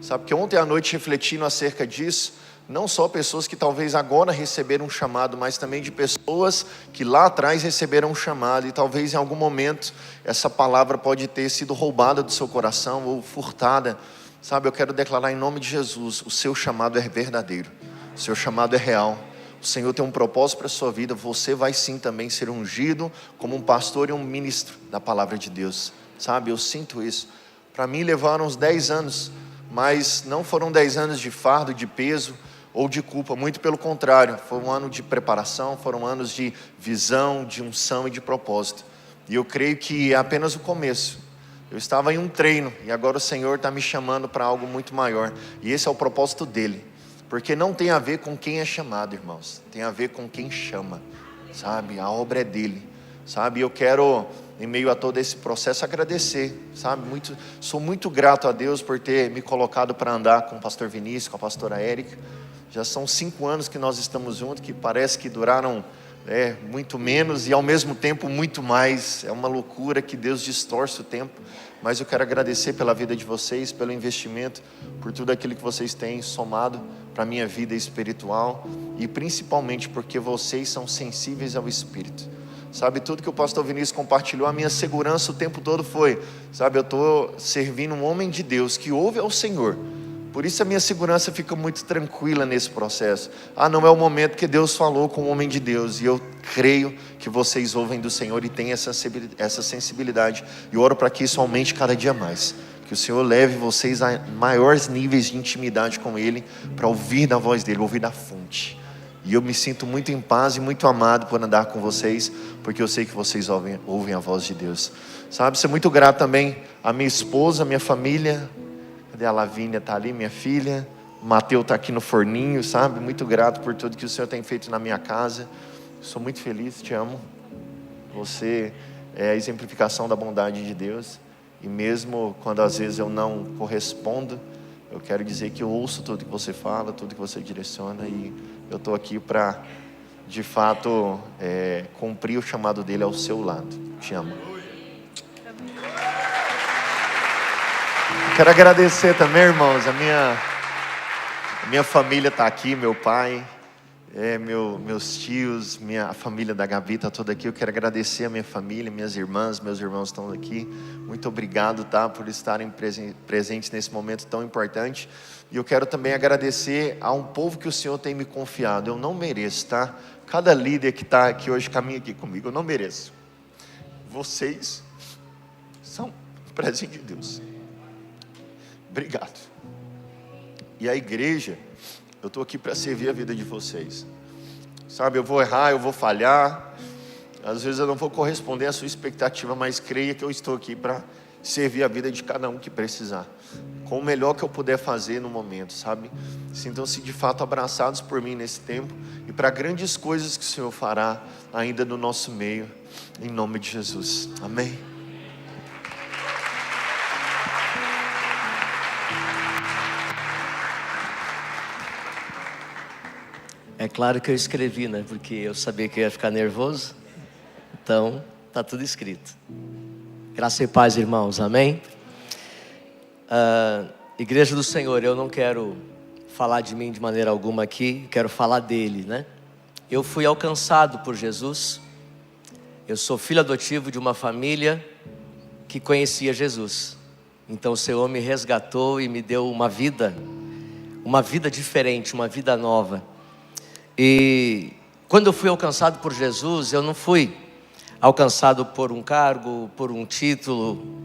Sabe, que ontem à noite, refletindo acerca disso, não só pessoas que talvez agora receberam um chamado, mas também de pessoas que lá atrás receberam um chamado, e talvez em algum momento essa palavra pode ter sido roubada do seu coração ou furtada. Sabe, eu quero declarar em nome de Jesus: o seu chamado é verdadeiro, o seu chamado é real. O Senhor tem um propósito para a sua vida. Você vai sim também ser ungido como um pastor e um ministro da palavra de Deus. Sabe, eu sinto isso. Para mim levaram uns 10 anos, mas não foram 10 anos de fardo, de peso ou de culpa. Muito pelo contrário, foi um ano de preparação, foram anos de visão, de unção e de propósito. E eu creio que é apenas o começo. Eu estava em um treino e agora o Senhor está me chamando para algo muito maior. E esse é o propósito dele. Porque não tem a ver com quem é chamado, irmãos. Tem a ver com quem chama, sabe? A obra é dele, sabe? Eu quero, em meio a todo esse processo, agradecer, sabe? Sou muito grato a Deus por ter me colocado para andar com o pastor Vinícius, com a pastora Érica. Já são 5 anos que nós estamos juntos, que parece que duraram muito menos e ao mesmo tempo muito mais. É uma loucura que Deus distorce o tempo. Mas eu quero agradecer pela vida de vocês, pelo investimento, por tudo aquilo que vocês têm somado para a minha vida espiritual, e principalmente porque vocês são sensíveis ao Espírito. Sabe, tudo que o pastor Vinícius compartilhou, a minha segurança o tempo todo foi, sabe, eu estou servindo um homem de Deus que ouve ao Senhor. Por isso a minha segurança fica muito tranquila nesse processo. Não é o momento que Deus falou com o homem de Deus. E eu creio que vocês ouvem do Senhor e têm essa sensibilidade. E oro para que isso aumente cada dia mais. Que o Senhor leve vocês a maiores níveis de intimidade com Ele, para ouvir da voz dEle, ouvir da fonte. E eu me sinto muito em paz e muito amado por andar com vocês, porque eu sei que vocês ouvem a voz de Deus. Sabe, sou muito grato também à minha esposa, à minha família. Cadê a Lavínia? Está ali, minha filha. O Mateus está aqui no forninho, sabe? Muito grato por tudo que o Senhor tem feito na minha casa. Sou muito feliz, te amo. Você é a exemplificação da bondade de Deus. E mesmo quando às vezes eu não correspondo, eu quero dizer que eu ouço tudo que você fala, tudo que você direciona. E eu estou aqui para, de fato, cumprir o chamado dele ao seu lado. Te amo. Quero agradecer também, irmãos, a minha família está aqui, meu pai, meus tios, a família da Gabi está toda aqui. Eu quero agradecer a minha família, minhas irmãs, meus irmãos estão aqui. Muito obrigado, tá, por estarem presentes nesse momento tão importante. E eu quero também agradecer a um povo que o Senhor tem me confiado. Eu não mereço, tá? Cada líder que está aqui hoje, caminha aqui comigo, eu não mereço. Vocês são presente de Deus. Obrigado. E a igreja, eu estou aqui para servir a vida de vocês. Sabe, eu vou errar, eu vou falhar. Às vezes eu não vou corresponder à sua expectativa, mas creia que eu estou aqui para servir a vida de cada um que precisar, com o melhor que eu puder fazer no momento, sabe? Sintam-se de fato abraçados por mim nesse tempo e para grandes coisas que o Senhor fará ainda no nosso meio, em nome de Jesus. Amém. É claro que eu escrevi, né? Porque eu sabia que eu ia ficar nervoso. Então, está tudo escrito. Graça e paz, irmãos. Amém? Igreja do Senhor, eu não quero falar de mim de maneira alguma aqui. Quero falar dele, né? Eu fui alcançado por Jesus. Eu sou filho adotivo de uma família que conhecia Jesus. Então o Senhor me resgatou e me deu uma vida diferente, uma vida nova. E quando eu fui alcançado por Jesus, eu não fui alcançado por um cargo, por um título,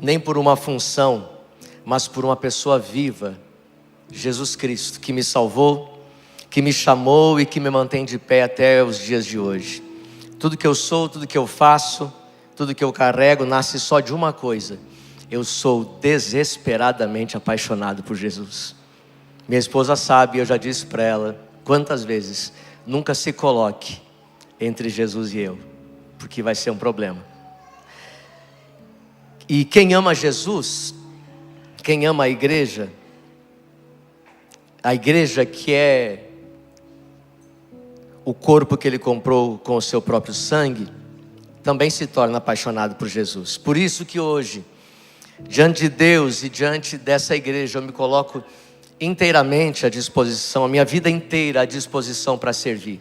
nem por uma função, mas por uma pessoa viva, Jesus Cristo, que me salvou, que me chamou e que me mantém de pé até os dias de hoje. Tudo que eu sou, tudo que eu faço, tudo que eu carrego, nasce só de uma coisa: eu sou desesperadamente apaixonado por Jesus. Minha esposa sabe, eu já disse para ela quantas vezes: nunca se coloque entre Jesus e eu, porque vai ser um problema. E quem ama Jesus, quem ama a igreja que é o corpo que Ele comprou com o seu próprio sangue, também se torna apaixonado por Jesus. Por isso que hoje, diante de Deus e diante dessa igreja, eu me coloco inteiramente à disposição, a minha vida inteira à disposição para servir.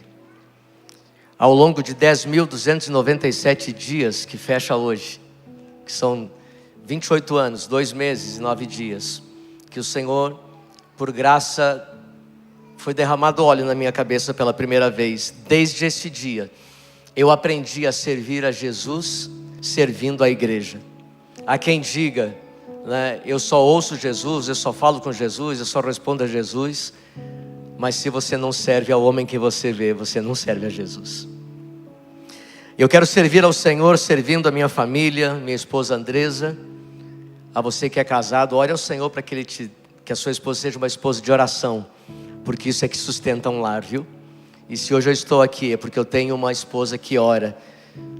Ao longo de 10.297 dias, que fecha hoje, que são 28 anos, 2 meses e 9 dias, que o Senhor, por graça, foi derramado óleo na minha cabeça pela primeira vez. Desde esse dia, eu aprendi a servir a Jesus, servindo a igreja. Há quem diga, né, eu só ouço Jesus, eu só falo com Jesus, eu só respondo a Jesus. Mas se você não serve ao homem que você vê, você não serve a Jesus. Eu quero servir ao Senhor, servindo a minha família, minha esposa Andresa. A você que é casado, ore ao Senhor para que a sua esposa seja uma esposa de oração, porque isso é que sustenta um lar, viu? E se hoje eu estou aqui, é porque eu tenho uma esposa que ora.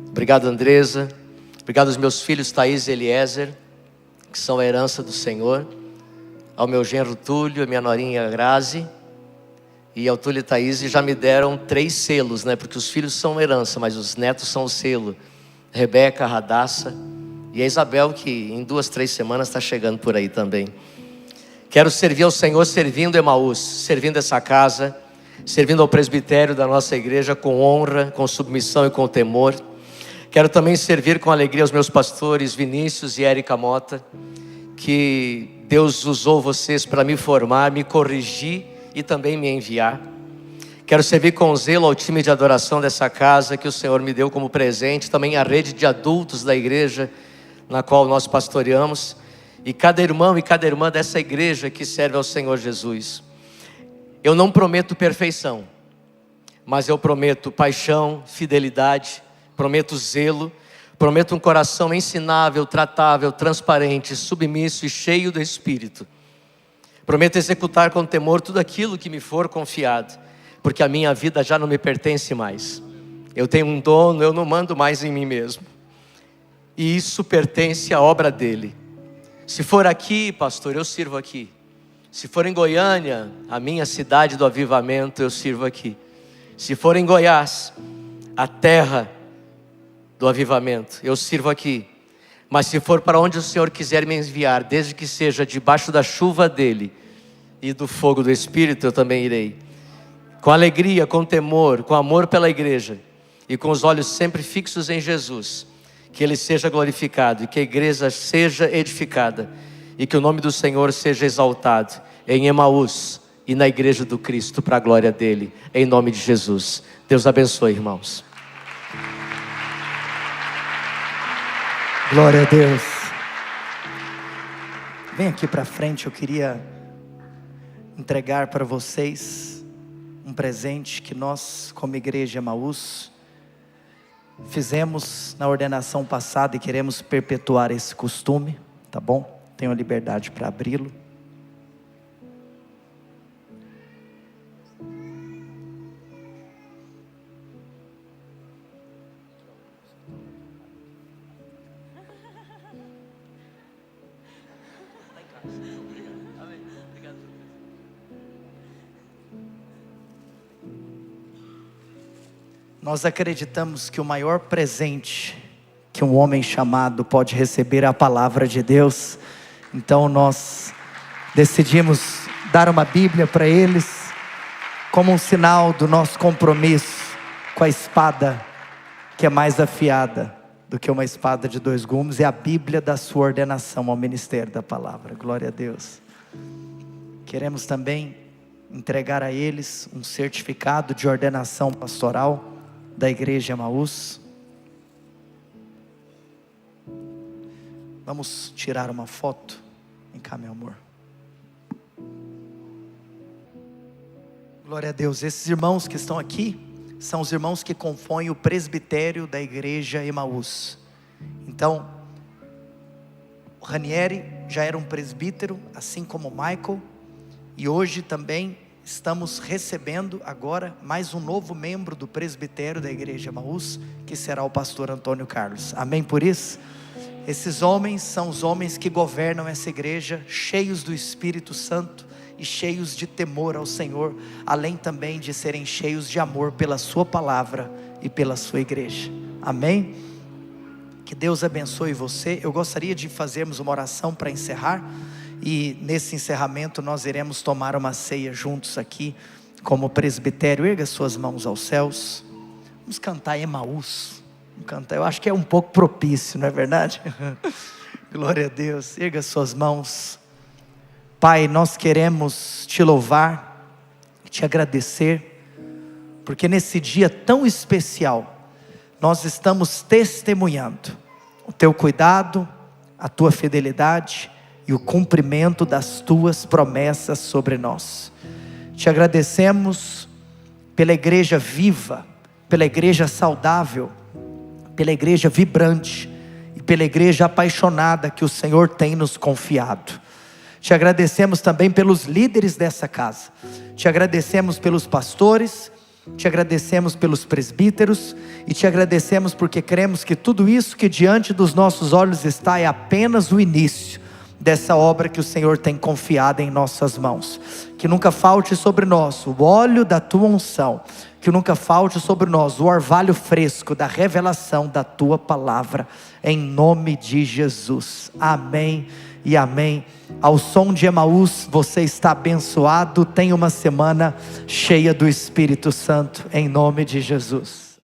Obrigado, Andresa. Obrigado aos meus filhos Thaís e Eliezer, que são a herança do Senhor. Ao meu genro Túlio, a minha norinha Grazi. E ao Túlio e Thaís já me deram 3 selos, né? Porque os filhos são herança, mas os netos são o selo. Rebeca, Radassa e a Isabel, que em 2, 3 semanas está chegando por aí também. Quero servir ao Senhor servindo Emaús, servindo essa casa, servindo ao presbitério da nossa igreja com honra, com submissão e com temor. Quero também servir com alegria aos meus pastores Vinícius e Érica Mota, que Deus usou vocês para me formar, me corrigir e também me enviar. Quero servir com zelo ao time de adoração dessa casa que o Senhor me deu como presente, também a rede de adultos da igreja na qual nós pastoreamos, e cada irmão e cada irmã dessa igreja que serve ao Senhor Jesus. Eu não prometo perfeição, mas eu prometo paixão, fidelidade, prometo zelo, prometo um coração ensinável, tratável, transparente, submisso e cheio do Espírito. Prometo executar com temor tudo aquilo que me for confiado, porque a minha vida já não me pertence mais. Eu tenho um dono, eu não mando mais em mim mesmo. E isso pertence à obra dele. Se for aqui, pastor, eu sirvo aqui. Se for em Goiânia, a minha cidade do avivamento, eu sirvo aqui. Se for em Goiás, a terra do avivamento, eu sirvo aqui. Mas se for para onde o Senhor quiser me enviar, desde que seja debaixo da chuva dele e do fogo do Espírito, eu também irei. Com alegria, com temor, com amor pela igreja e com os olhos sempre fixos em Jesus. Que ele seja glorificado e que a igreja seja edificada e que o nome do Senhor seja exaltado em Emaús e na igreja do Cristo para a glória dele, em nome de Jesus. Deus abençoe, irmãos. Glória a Deus. Vem aqui para frente, eu queria entregar para vocês um presente que nós, como igreja Emaús, fizemos na ordenação passada e queremos perpetuar esse costume, tá bom? Tenho a liberdade para abri-lo. Nós acreditamos que o maior presente que um homem chamado pode receber é a palavra de Deus. Então nós decidimos dar uma Bíblia para eles, como um sinal do nosso compromisso com a espada que é mais afiada do que uma espada de 2 gumes. É a Bíblia da sua ordenação ao ministério da palavra. Glória a Deus. Queremos também entregar a eles um certificado de ordenação pastoral da igreja Emaús. Vamos tirar uma foto. Vem cá, meu amor. Glória a Deus. Esses irmãos que estão aqui são os irmãos que compõem o presbitério da igreja Emaús. Então, o Ranieri já era um presbítero, assim como o Michael, e hoje também estamos recebendo agora mais um novo membro do presbitério da igreja Emaús, que será o pastor Antônio Carlos. Amém por isso? Esses homens são os homens que governam essa igreja, cheios do Espírito Santo e cheios de temor ao Senhor, além também de serem cheios de amor pela sua palavra e pela sua igreja. Amém? Que Deus abençoe você. Eu gostaria de fazermos uma oração para encerrar, E nesse encerramento nós iremos tomar uma ceia juntos aqui, como presbitério. Erga suas mãos aos céus. Vamos cantar Emaús. Vamos cantar, eu acho que é um pouco propício, não é verdade? Glória a Deus. Erga suas mãos. Pai, nós queremos te louvar, te agradecer, porque nesse dia tão especial, nós estamos testemunhando o teu cuidado, a tua fidelidade e o cumprimento das tuas promessas sobre nós. Te agradecemos pela igreja viva, pela igreja saudável, pela igreja vibrante e pela igreja apaixonada que o Senhor tem nos confiado. Te agradecemos também pelos líderes dessa casa, te agradecemos pelos pastores, te agradecemos pelos presbíteros e te agradecemos porque cremos que tudo isso que diante dos nossos olhos está é apenas o início dessa obra que o Senhor tem confiado em nossas mãos. Que nunca falte sobre nós o óleo da tua unção, que nunca falte sobre nós o orvalho fresco da revelação da tua palavra, em nome de Jesus. Amém e amém. Ao som de Emaús, você está abençoado. Tenha uma semana cheia do Espírito Santo, em nome de Jesus.